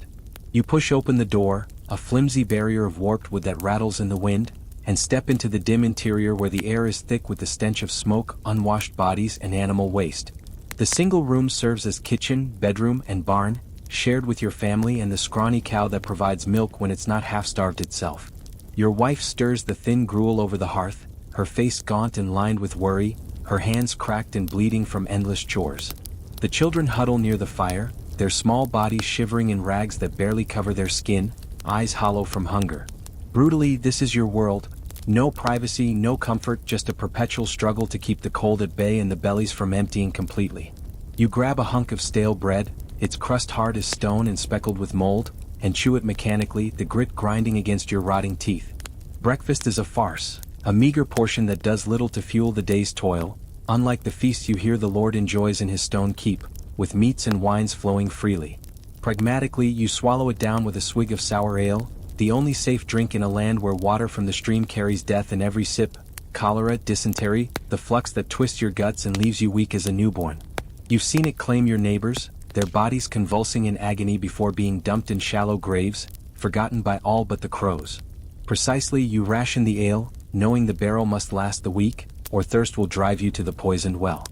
You push open the door, a flimsy barrier of warped wood that rattles in the wind, and step into the dim interior where the air is thick with the stench of smoke, unwashed bodies, and animal waste. The single room serves as kitchen, bedroom, and barn, shared with your family and the scrawny cow that provides milk when it's not half-starved itself. Your wife stirs the thin gruel over the hearth, her face gaunt and lined with worry, her hands cracked and bleeding from endless chores. The children huddle near the fire, their small bodies shivering in rags that barely cover their skin, eyes hollow from hunger. Brutally, this is your world. No privacy, no comfort, just a perpetual struggle to keep the cold at bay and the bellies from emptying completely. You grab a hunk of stale bread, its crust hard as stone and speckled with mold, and chew it mechanically, the grit grinding against your rotting teeth. Breakfast is a farce, a meager portion that does little to fuel the day's toil, unlike the feast you hear the Lord enjoys in his stone keep, with meats and wines flowing freely. Pragmatically, you swallow it down with a swig of sour ale, the only safe drink in a land where water from the stream carries death in every sip, cholera, dysentery, the flux that twists your guts and leaves you weak as a newborn. You've seen it claim your neighbors, their bodies convulsing in agony before being dumped in shallow graves, forgotten by all but the crows. Precisely, you ration the ale, knowing the barrel must last the week, or thirst will drive you to the poisoned well.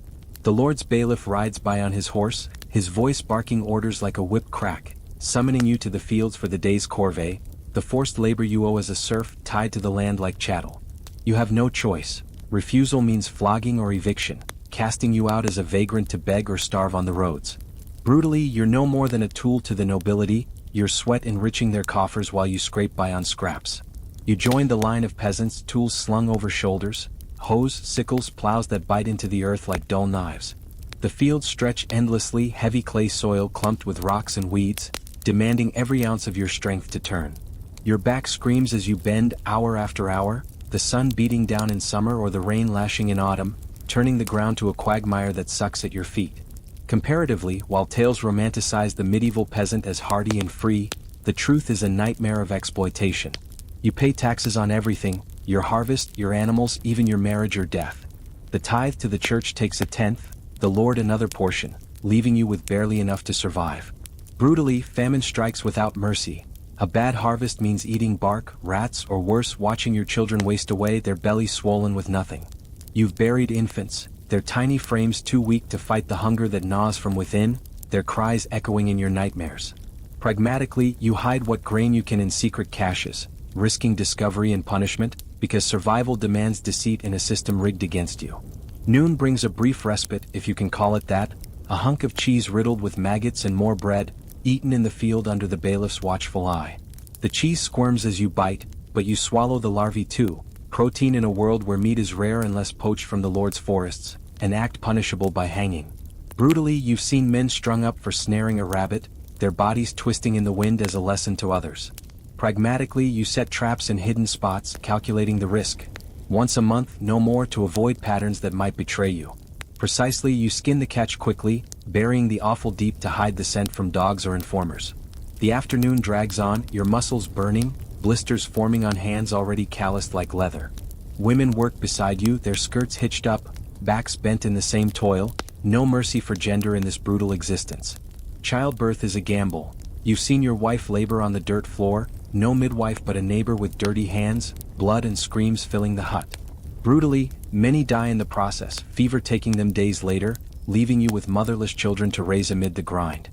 The Lord's bailiff rides by on his horse, his voice barking orders like a whip crack, summoning you to the fields for the day's corvée, the forced labor you owe as a serf, tied to the land like chattel. You have no choice. Refusal means flogging or eviction, casting you out as a vagrant to beg or starve on the roads. Brutally, you're no more than a tool to the nobility, your sweat enriching their coffers while you scrape by on scraps. You join the line of peasants, tools slung over shoulders, hoes, sickles, plows that bite into the earth like dull knives. The fields stretch endlessly, heavy clay soil clumped with rocks and weeds, demanding every ounce of your strength to turn. Your back screams as you bend hour after hour, the sun beating down in summer or the rain lashing in autumn, turning the ground to a quagmire that sucks at your feet. Comparatively, while tales romanticize the medieval peasant as hardy and free, the truth is a nightmare of exploitation. You pay taxes on everything, your harvest, your animals, even your marriage or death. The tithe to the church takes a tenth, the Lord another portion, leaving you with barely enough to survive. Brutally, famine strikes without mercy. A bad harvest means eating bark, rats, or worse, watching your children waste away, their bellies swollen with nothing. You've buried infants, their tiny frames too weak to fight the hunger that gnaws from within, their cries echoing in your nightmares. Pragmatically, you hide what grain you can in secret caches, risking discovery and punishment, because survival demands deceit in a system rigged against you. Noon brings a brief respite, if you can call it that, a hunk of cheese riddled with maggots and more bread, eaten in the field under the bailiff's watchful eye. The cheese squirms as you bite, but you swallow the larvae too, protein in a world where meat is rare unless poached from the Lord's forests, an act punishable by hanging. Brutally, you've seen men strung up for snaring a rabbit, their bodies twisting in the wind as a lesson to others. Pragmatically, you set traps in hidden spots, calculating the risk. Once a month, no more, to avoid patterns that might betray you. Precisely, you skin the catch quickly, burying the offal deep to hide the scent from dogs or informers. The afternoon drags on, your muscles burning, blisters forming on hands already calloused like leather. Women work beside you, their skirts hitched up, backs bent in the same toil, no mercy for gender in this brutal existence. Childbirth is a gamble. You've seen your wife labor on the dirt floor, no midwife but a neighbor with dirty hands, blood and screams filling the hut. Brutally, many die in the process, fever taking them days later, leaving you with motherless children to raise amid the grind.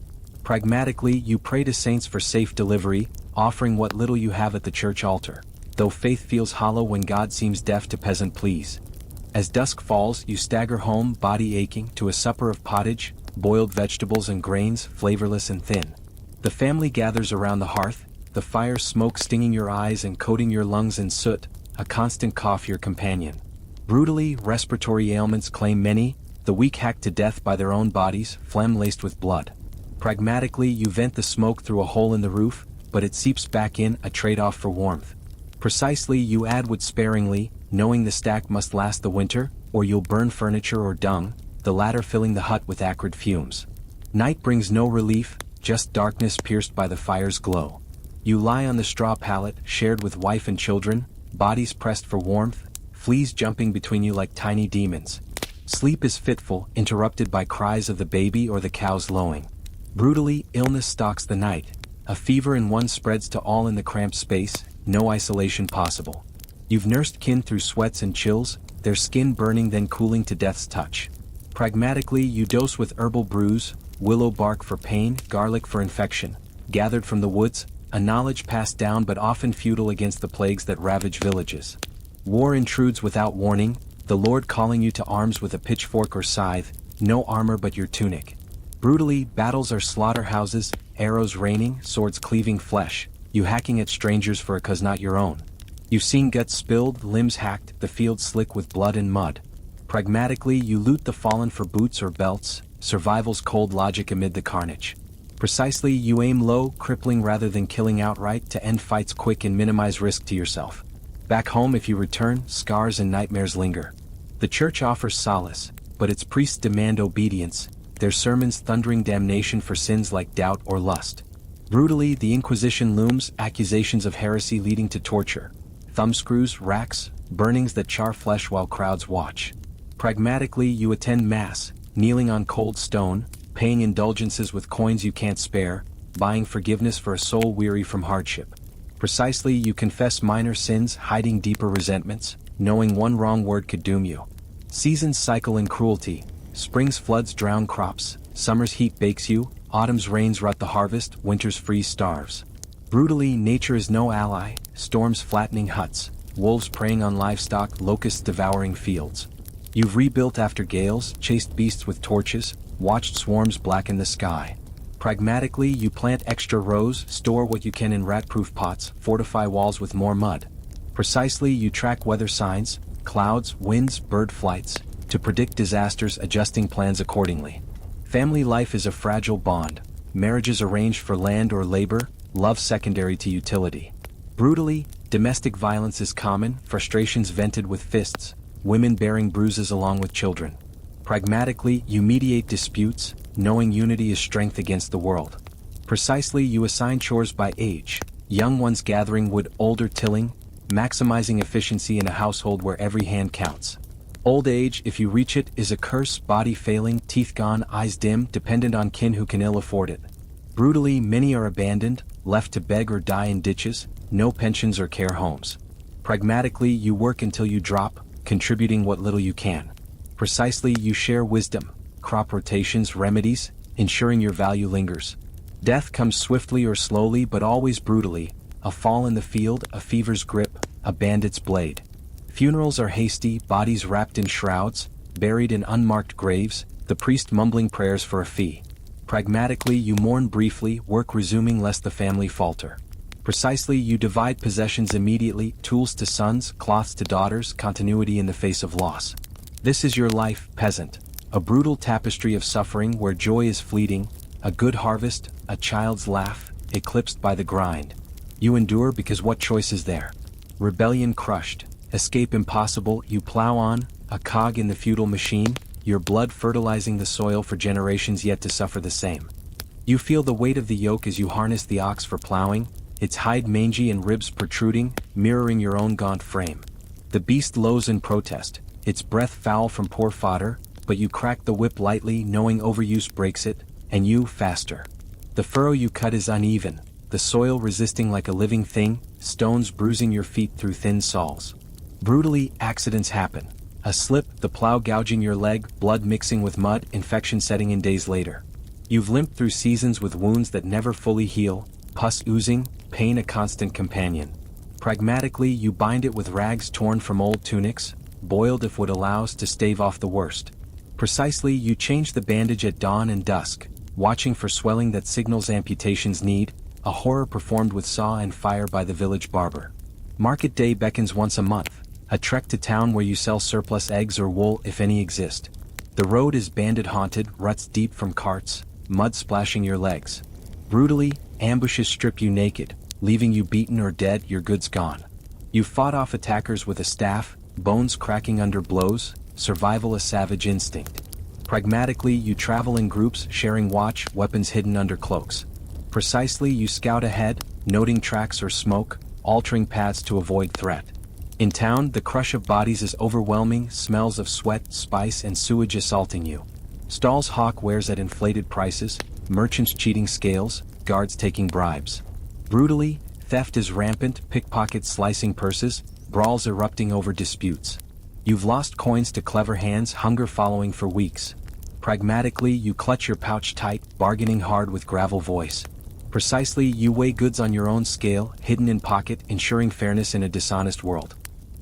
Pragmatically, you pray to saints for safe delivery, offering what little you have at the church altar, though faith feels hollow when God seems deaf to peasant pleas. As dusk falls, you stagger home, body aching, to a supper of pottage, boiled vegetables and grains, flavorless and thin. The family gathers around the hearth, the fire smoke stinging your eyes and coating your lungs in soot, a constant cough your companion. Brutally, respiratory ailments claim many, the weak hacked to death by their own bodies, phlegm laced with blood. Pragmatically, you vent the smoke through a hole in the roof, but it seeps back in, a trade-off for warmth. Precisely, you add wood sparingly, knowing the stack must last the winter, or you'll burn furniture or dung, the latter filling the hut with acrid fumes. Night brings no relief, just darkness pierced by the fire's glow. You lie on the straw pallet, shared with wife and children, bodies pressed for warmth, fleas jumping between you like tiny demons. Sleep is fitful, interrupted by cries of the baby or the cows lowing. Brutally, illness stalks the night. A fever in one spreads to all in the cramped space, no isolation possible. You've nursed kin through sweats and chills, their skin burning then cooling to death's touch. Pragmatically, you dose with herbal brews, willow bark for pain, garlic for infection, gathered from the woods, a knowledge passed down but often futile against the plagues that ravage villages. War intrudes without warning, the Lord calling you to arms with a pitchfork or scythe, no armor but your tunic. Brutally, battles are slaughterhouses, arrows raining, swords cleaving flesh, you hacking at strangers for a cause not your own. You've seen guts spilled, limbs hacked, the field slick with blood and mud. Pragmatically, you loot the fallen for boots or belts, survival's cold logic amid the carnage. Precisely, you aim low, crippling rather than killing outright, to end fights quick and minimize risk to yourself. Back home, if you return, scars and nightmares linger. The church offers solace, but its priests demand obedience, their sermons thundering damnation for sins like doubt or lust. Brutally, the Inquisition looms, accusations of heresy leading to torture. Thumbscrews, racks, burnings that char flesh while crowds watch. Pragmatically, you attend Mass, kneeling on cold stone, paying indulgences with coins you can't spare, buying forgiveness for a soul weary from hardship. Precisely, you confess minor sins, hiding deeper resentments, knowing one wrong word could doom you. Seasons cycle in cruelty, spring's floods drown crops, summer's heat bakes you, autumn's rains rut the harvest, winter's freeze starves. Brutally, nature is no ally, storms flattening huts, wolves preying on livestock, locusts devouring fields. You've rebuilt after gales, chased beasts with torches, watched swarms blacken the sky. Pragmatically, you plant extra rows, store what you can in rat-proof pots, fortify walls with more mud. Precisely, you track weather signs, clouds, winds, bird flights, to predict disasters, adjusting plans accordingly. Family life is a fragile bond, marriages arranged for land or labor, love secondary to utility. Brutally, domestic violence is common, frustrations vented with fists, women bearing bruises along with children. Pragmatically, you mediate disputes, knowing unity is strength against the world. Precisely, you assign chores by age, young ones gathering wood, older tilling, maximizing efficiency in a household where every hand counts. Old age, if you reach it, is a curse, body failing, teeth gone, eyes dim, dependent on kin who can ill afford it. Brutally, many are abandoned, left to beg or die in ditches, no pensions or care homes. Pragmatically, you work until you drop, contributing what little you can. Precisely, you share wisdom, crop rotations, remedies, ensuring your value lingers. Death comes swiftly or slowly but always brutally, a fall in the field, a fever's grip, a bandit's blade. Funerals are hasty, bodies wrapped in shrouds, buried in unmarked graves, the priest mumbling prayers for a fee. Pragmatically, you mourn briefly, work resuming lest the family falter. Precisely, you divide possessions immediately, tools to sons, cloths to daughters, continuity in the face of loss. This is your life, peasant. A brutal tapestry of suffering where joy is fleeting, a good harvest, a child's laugh, eclipsed by the grind. You endure because what choice is there? Rebellion crushed, escape impossible, you plow on, a cog in the feudal machine, your blood fertilizing the soil for generations yet to suffer the same. You feel the weight of the yoke as you harness the ox for plowing, its hide mangy and ribs protruding, mirroring your own gaunt frame. The beast lows in protest, its breath foul from poor fodder, but you crack the whip lightly, knowing overuse breaks it, and you, faster. The furrow you cut is uneven, the soil resisting like a living thing, stones bruising your feet through thin soles. Brutally, accidents happen. A slip, the plow gouging your leg, blood mixing with mud, infection setting in days later. You've limped through seasons with wounds that never fully heal, pus oozing, pain a constant companion. Pragmatically, you bind it with rags torn from old tunics, boiled if wood allows to stave off the worst. Precisely, you change the bandage at dawn and dusk, watching for swelling that signals amputation's need, a horror performed with saw and fire by the village barber. Market day beckons once a month, a trek to town where you sell surplus eggs or wool if any exist. The road is bandit-haunted, ruts deep from carts, mud splashing your legs. Brutally, ambushes strip you naked, leaving you beaten or dead, your goods gone. You fought off attackers with a staff, bones cracking under blows, survival a savage instinct. Pragmatically, you travel in groups, sharing watch, weapons hidden under cloaks. Precisely, you scout ahead, noting tracks or smoke, altering paths to avoid threat. In town, the crush of bodies is overwhelming, smells of sweat, spice and sewage assaulting you. Stalls hawk wares at inflated prices, merchants cheating scales, guards taking bribes. Brutally, theft is rampant, pickpockets slicing purses, brawls erupting over disputes. You've lost coins to clever hands, hunger following for weeks. Pragmatically, you clutch your pouch tight, bargaining hard with gravel voice. Precisely, you weigh goods on your own scale, hidden in pocket, ensuring fairness in a dishonest world.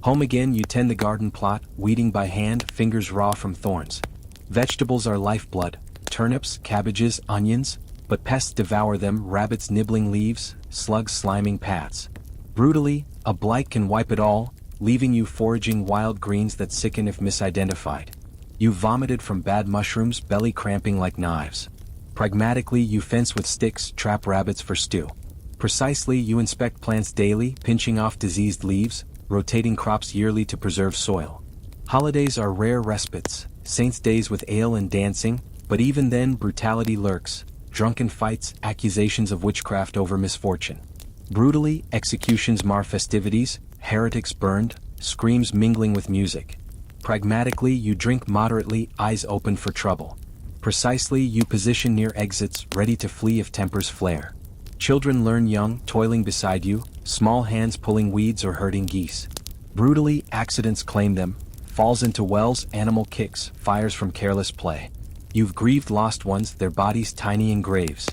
Home again, you tend the garden plot, weeding by hand, fingers raw from thorns. Vegetables are lifeblood, turnips, cabbages, onions, but pests devour them, rabbits nibbling leaves, slugs sliming paths. Brutally, a blight can wipe it all, leaving you foraging wild greens that sicken if misidentified. You vomited from bad mushrooms, belly cramping like knives. Pragmatically, you fence with sticks, trap rabbits for stew. Precisely, you inspect plants daily, pinching off diseased leaves, rotating crops yearly to preserve soil. Holidays are rare respites, saints' days with ale and dancing, but even then brutality lurks, drunken fights, accusations of witchcraft over misfortune. Brutally, executions mar festivities, heretics burned, screams mingling with music. Pragmatically, you drink moderately, eyes open for trouble. Precisely, you position near exits, ready to flee if tempers flare. Children learn young, toiling beside you, small hands pulling weeds or herding geese. Brutally, accidents claim them, falls into wells, animal kicks, fires from careless play. You've grieved lost ones, their bodies tiny in graves.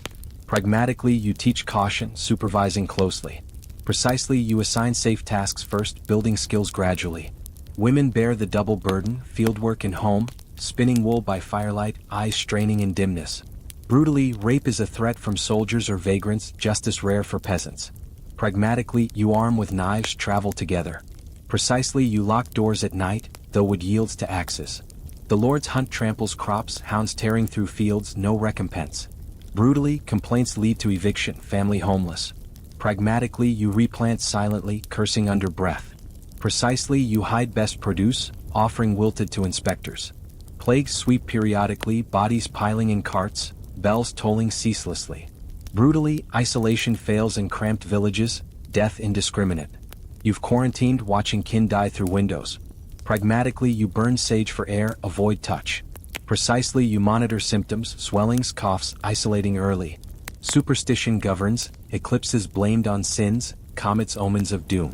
Pragmatically, you teach caution, supervising closely. Precisely, you assign safe tasks first, building skills gradually. Women bear the double burden, fieldwork and home, spinning wool by firelight, eyes straining in dimness. Brutally, rape is a threat from soldiers or vagrants, justice rare for peasants. Pragmatically, you arm with knives, travel together. Precisely, you lock doors at night, though wood yields to axes. The Lord's hunt tramples crops, hounds tearing through fields, no recompense. Brutally, complaints lead to eviction, family homeless. Pragmatically, you replant silently, cursing under breath. Precisely, you hide best produce, offering wilted to inspectors. Plagues sweep periodically, bodies piling in carts, bells tolling ceaselessly. Brutally, isolation fails in cramped villages, death indiscriminate. You've quarantined, watching kin die through windows. Pragmatically, you burn sage for air, avoid touch. Precisely, you monitor symptoms, swellings, coughs, isolating early. Superstition governs, eclipses blamed on sins, comets omens of doom.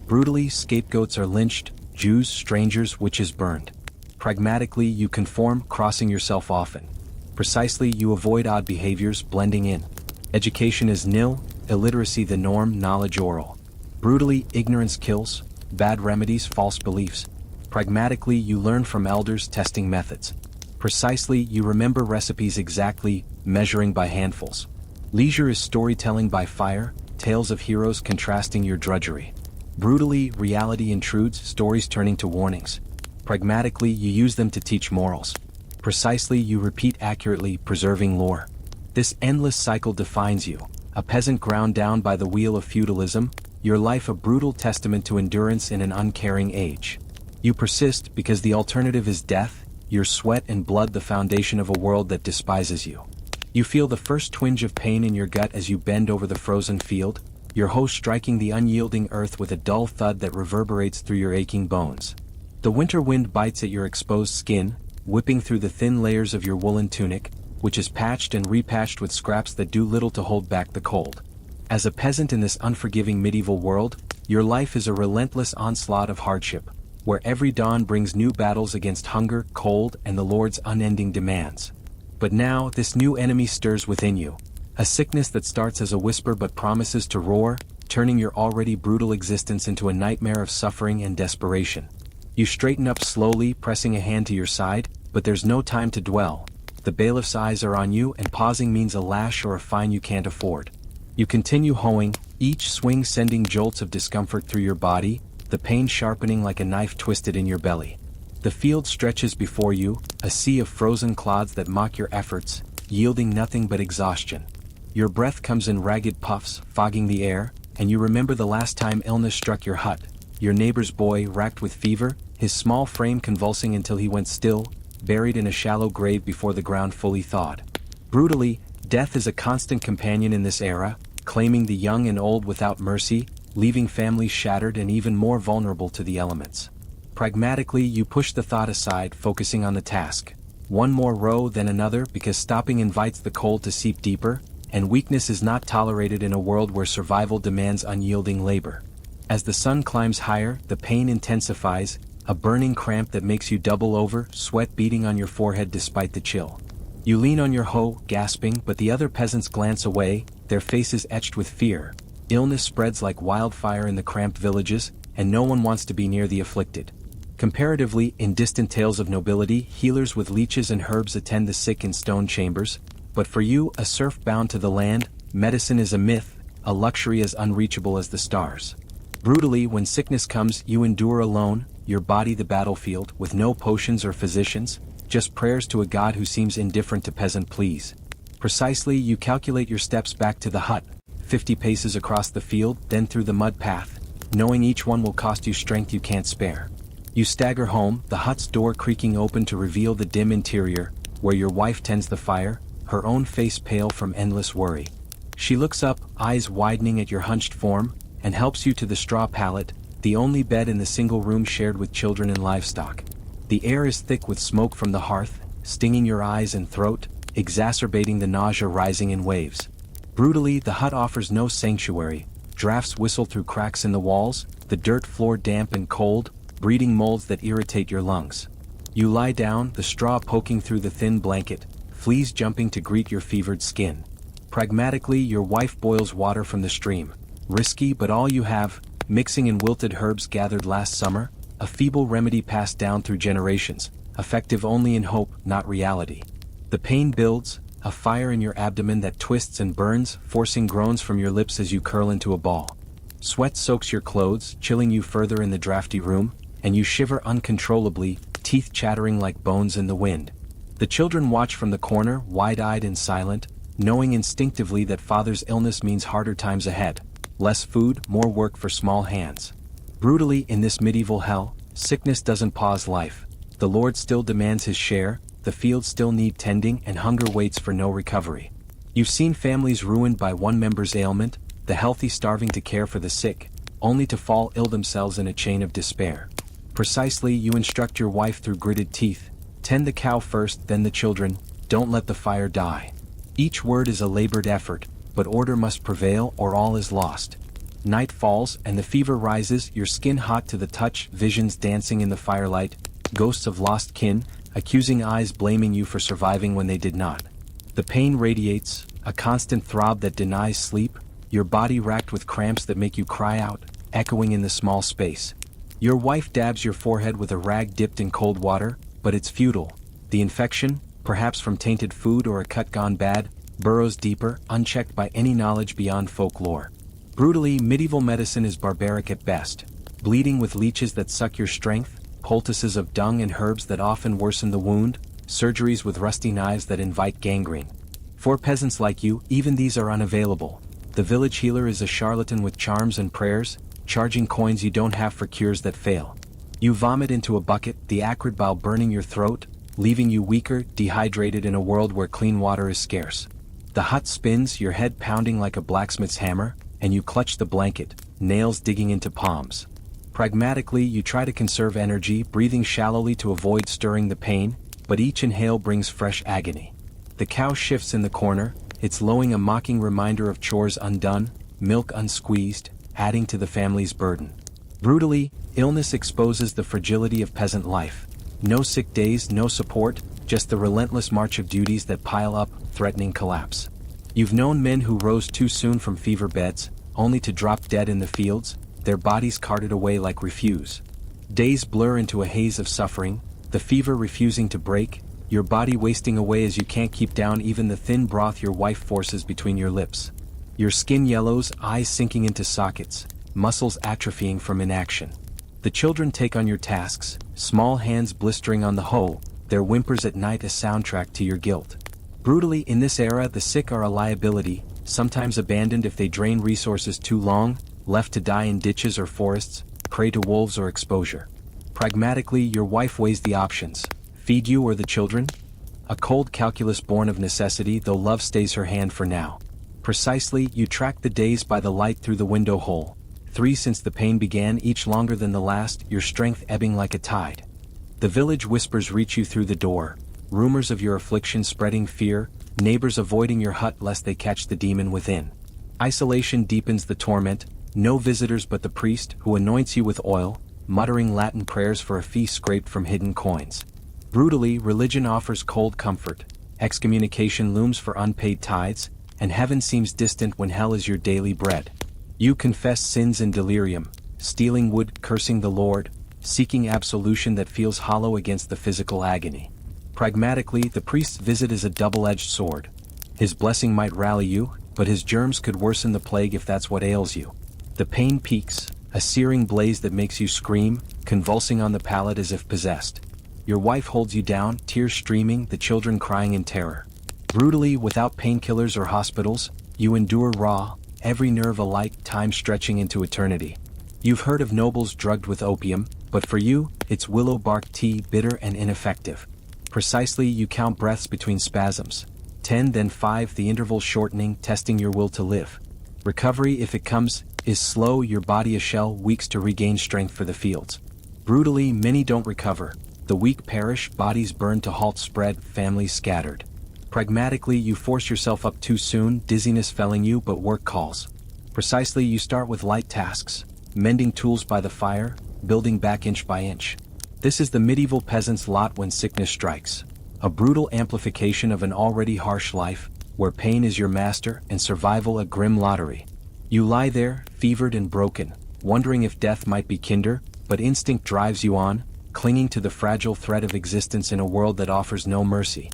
Brutally, scapegoats are lynched, Jews, strangers, witches burned. Pragmatically, you conform, crossing yourself often. Precisely, you avoid odd behaviors, blending in. Education is nil, illiteracy the norm, knowledge oral. Brutally, ignorance kills, bad remedies, false beliefs. Pragmatically, you learn from elders, testing methods. Precisely, you remember recipes exactly, measuring by handfuls. Leisure is storytelling by fire, tales of heroes contrasting your drudgery. Brutally, reality intrudes, stories turning to warnings. Pragmatically, you use them to teach morals. Precisely, you repeat accurately, preserving lore. This endless cycle defines you, a peasant ground down by the wheel of feudalism, your life a brutal testament to endurance in an uncaring age. You persist because the alternative is death, your sweat and blood the foundation of a world that despises you. You feel the first twinge of pain in your gut as you bend over the frozen field, your hoe striking the unyielding earth with a dull thud that reverberates through your aching bones. The winter wind bites at your exposed skin, whipping through the thin layers of your woolen tunic, which is patched and repatched with scraps that do little to hold back the cold. As a peasant in this unforgiving medieval world, your life is a relentless onslaught of hardship, where every dawn brings new battles against hunger, cold, and the Lord's unending demands. But now, this new enemy stirs within you. A sickness that starts as a whisper but promises to roar, turning your already brutal existence into a nightmare of suffering and desperation. You straighten up slowly, pressing a hand to your side, but there's no time to dwell. The bailiff's eyes are on you, and pausing means a lash or a fine you can't afford. You continue hoeing, each swing sending jolts of discomfort through your body, the pain sharpening like a knife twisted in your belly. The field stretches before you, a sea of frozen clods that mock your efforts, yielding nothing but exhaustion. Your breath comes in ragged puffs, fogging the air, and you remember the last time illness struck your hut. Your neighbor's boy, racked with fever, his small frame convulsing until he went still, buried in a shallow grave before the ground fully thawed. Brutally, death is a constant companion in this era, claiming the young and old without mercy, leaving families shattered and even more vulnerable to the elements. Pragmatically, you push the thought aside, focusing on the task. One more row, then another, because stopping invites the cold to seep deeper, and weakness is not tolerated in a world where survival demands unyielding labor. As the sun climbs higher, the pain intensifies, a burning cramp that makes you double over, sweat beading on your forehead despite the chill. You lean on your hoe, gasping, but the other peasants glance away, their faces etched with fear. Illness spreads like wildfire in the cramped villages, and no one wants to be near the afflicted. Comparatively, in distant tales of nobility, healers with leeches and herbs attend the sick in stone chambers, but for you, a serf bound to the land, medicine is a myth, a luxury as unreachable as the stars. Brutally, when sickness comes, you endure alone, your body the battlefield, with no potions or physicians, just prayers to a god who seems indifferent to peasant pleas. Precisely, you calculate your steps back to the hut, 50 paces across the field, then through the mud path, knowing each one will cost you strength you can't spare. You stagger home, the hut's door creaking open to reveal the dim interior, where your wife tends the fire, her own face pale from endless worry. She looks up, eyes widening at your hunched form, and helps you to the straw pallet, the only bed in the single room shared with children and livestock. The air is thick with smoke from the hearth, stinging your eyes and throat, exacerbating the nausea rising in waves. Brutally, the hut offers no sanctuary. Drafts whistle through cracks in the walls, the dirt floor damp and cold, breeding molds that irritate your lungs. You lie down, the straw poking through the thin blanket, fleas jumping to greet your fevered skin. Pragmatically, your wife boils water from the stream. Risky, but all you have, mixing in wilted herbs gathered last summer, a feeble remedy passed down through generations, effective only in hope, not reality. The pain builds, a fire in your abdomen that twists and burns, forcing groans from your lips as you curl into a ball. Sweat soaks your clothes, chilling you further in the drafty room, and you shiver uncontrollably, teeth chattering like bones in the wind. The children watch from the corner, wide-eyed and silent, knowing instinctively that father's illness means harder times ahead. Less food, more work for small hands. Brutally, in this medieval hell, sickness doesn't pause life. The Lord still demands his share, the fields still need tending, and hunger waits for no recovery. You've seen families ruined by one member's ailment, the healthy starving to care for the sick, only to fall ill themselves in a chain of despair. Precisely, you instruct your wife through gritted teeth, tend the cow first, then the children, don't let the fire die. Each word is a labored effort, but order must prevail or all is lost. Night falls and the fever rises, your skin hot to the touch, visions dancing in the firelight, ghosts of lost kin, accusing eyes blaming you for surviving when they did not. The pain radiates, a constant throb that denies sleep, your body racked with cramps that make you cry out, echoing in the small space. Your wife dabs your forehead with a rag dipped in cold water, but it's futile. The infection, perhaps from tainted food or a cut gone bad, burrows deeper, unchecked by any knowledge beyond folklore. Brutally, medieval medicine is barbaric at best, bleeding with leeches that suck your strength, poultices of dung and herbs that often worsen the wound, surgeries with rusty knives that invite gangrene. For peasants like you, even these are unavailable. The village healer is a charlatan with charms and prayers, charging coins you don't have for cures that fail. You vomit into a bucket, the acrid bile burning your throat, leaving you weaker, dehydrated in a world where clean water is scarce. The hut spins, your head pounding like a blacksmith's hammer, and you clutch the blanket, nails digging into palms. Pragmatically, you try to conserve energy, breathing shallowly to avoid stirring the pain, but each inhale brings fresh agony. The cow shifts in the corner, its lowing a mocking reminder of chores undone, milk unsqueezed, adding to the family's burden. Brutally, illness exposes the fragility of peasant life. No sick days, no support, just the relentless march of duties that pile up, threatening collapse. You've known men who rose too soon from fever beds, only to drop dead in the fields, their bodies carted away like refuse. Days blur into a haze of suffering, the fever refusing to break, your body wasting away as you can't keep down even the thin broth your wife forces between your lips. Your skin yellows, eyes sinking into sockets, muscles atrophying from inaction. The children take on your tasks, small hands blistering on the hoe, their whimpers at night a soundtrack to your guilt. Brutally, in this era, the sick are a liability, sometimes abandoned if they drain resources too long, left to die in ditches or forests, prey to wolves or exposure. Pragmatically, your wife weighs the options: feed you or the children? A cold calculus born of necessity, though love stays her hand for now. Precisely, you track the days by the light through the window hole. 3 since the pain began, each longer than the last, your strength ebbing like a tide. The village whispers reach you through the door, rumors of your affliction spreading fear, neighbors avoiding your hut lest they catch the demon within. Isolation deepens the torment, no visitors but the priest who anoints you with oil, muttering Latin prayers for a fee scraped from hidden coins. Brutally, religion offers cold comfort, excommunication looms for unpaid tithes, and heaven seems distant when hell is your daily bread. You confess sins in delirium, stealing wood, cursing the Lord, seeking absolution that feels hollow against the physical agony. Pragmatically, the priest's visit is a double-edged sword. His blessing might rally you, but his germs could worsen the plague if that's what ails you. The pain peaks, a searing blaze that makes you scream, convulsing on the palate as if possessed. Your wife holds you down, tears streaming, the children crying in terror. Brutally, without painkillers or hospitals, you endure raw, every nerve alight, time stretching into eternity. You've heard of nobles drugged with opium, but for you, it's willow bark tea, bitter and ineffective. Precisely, you count breaths between spasms. 10 then 5, the interval shortening, testing your will to live. Recovery, if it comes, is slow, your body a shell, weeks to regain strength for the fields. Brutally, many don't recover. The weak perish, bodies burned to halt spread, families scattered. Pragmatically, you force yourself up too soon, dizziness felling you, but work calls. Precisely, you start with light tasks, mending tools by the fire, building back inch by inch. This is the medieval peasant's lot when sickness strikes. A brutal amplification of an already harsh life, where pain is your master and survival a grim lottery. You lie there, fevered and broken, wondering if death might be kinder, but instinct drives you on, clinging to the fragile thread of existence in a world that offers no mercy.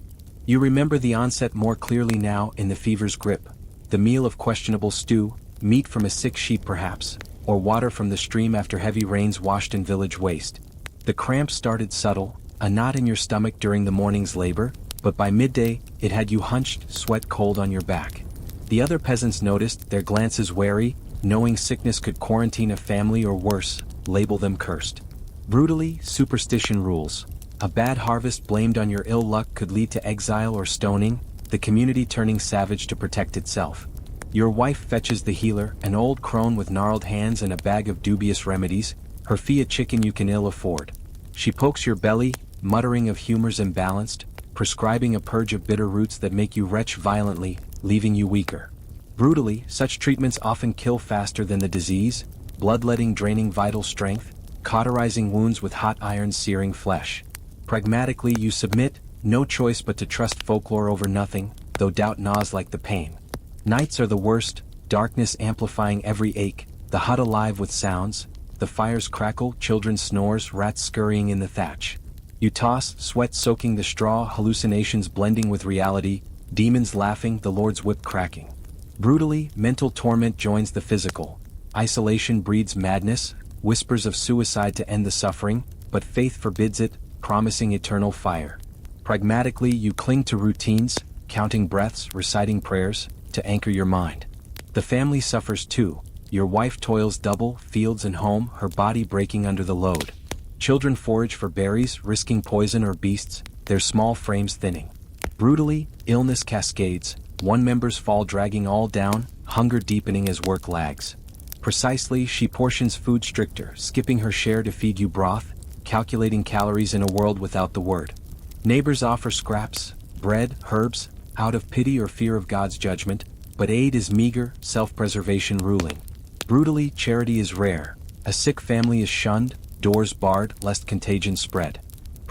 You remember the onset more clearly now, in the fever's grip. The meal of questionable stew, meat from a sick sheep perhaps, or water from the stream after heavy rains washed in village waste. The cramps started subtle, a knot in your stomach during the morning's labor, but by midday, it had you hunched, sweat cold on your back. The other peasants noticed, their glances wary, knowing sickness could quarantine a family or worse, label them cursed. Brutally, superstition rules. A bad harvest blamed on your ill luck could lead to exile or stoning, the community turning savage to protect itself. Your wife fetches the healer, an old crone with gnarled hands and a bag of dubious remedies, her fee a chicken you can ill afford. She pokes your belly, muttering of humors imbalanced, prescribing a purge of bitter roots that make you retch violently, leaving you weaker. Brutally, such treatments often kill faster than the disease, bloodletting draining vital strength, cauterizing wounds with hot iron searing flesh. Pragmatically, you submit, no choice but to trust folklore over nothing, though doubt gnaws like the pain. Nights are the worst, darkness amplifying every ache, the hut alive with sounds, the fire's crackle, children's snores, rats scurrying in the thatch. You toss, sweat soaking the straw, hallucinations blending with reality, demons laughing, the Lord's whip cracking. Brutally, mental torment joins the physical. Isolation breeds madness, whispers of suicide to end the suffering, but faith forbids it, promising eternal fire. Pragmatically, you cling to routines, counting breaths, reciting prayers, to anchor your mind. The family suffers too. Your wife toils double, fields and home, her body breaking under the load. Children forage for berries, risking poison or beasts, their small frames thinning. Brutally, illness cascades, one member's fall dragging all down, hunger deepening as work lags. Precisely, she portions food stricter, skipping her share to feed you broth, calculating calories in a world without the word. Neighbors offer scraps, bread, herbs, out of pity or fear of God's judgment, but aid is meager, self-preservation ruling. Brutally, charity is rare. A sick family is shunned, doors barred, lest contagion spread.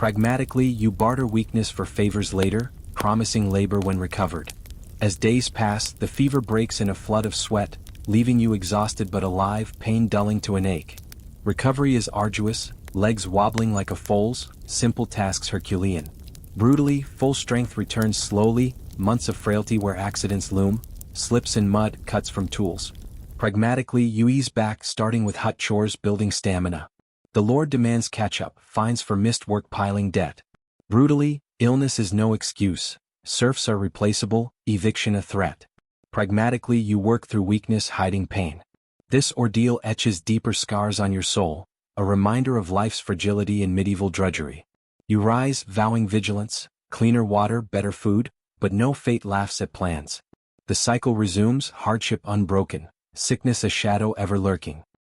Pragmatically, you barter weakness for favors later, promising labor when recovered. As days pass, the fever breaks in a flood of sweat, leaving you exhausted but alive, pain dulling to an ache. Recovery is arduous, legs wobbling like a foal's, simple tasks Herculean. Brutally, full strength returns slowly, months of frailty where accidents loom, slips in mud, cuts from tools. Pragmatically, you ease back, starting with hut chores, building stamina. The Lord demands catch-up, fines for missed work, piling debt. Brutally, illness is no excuse, serfs are replaceable, eviction a threat. Pragmatically, you work through weakness, hiding pain. This ordeal etches deeper scars on your soul, a reminder of life's fragility and medieval drudgery. You rise, vowing vigilance, cleaner water, better food, but no fate laughs at plans. The cycle resumes, hardship unbroken, sickness a shadow ever lurking.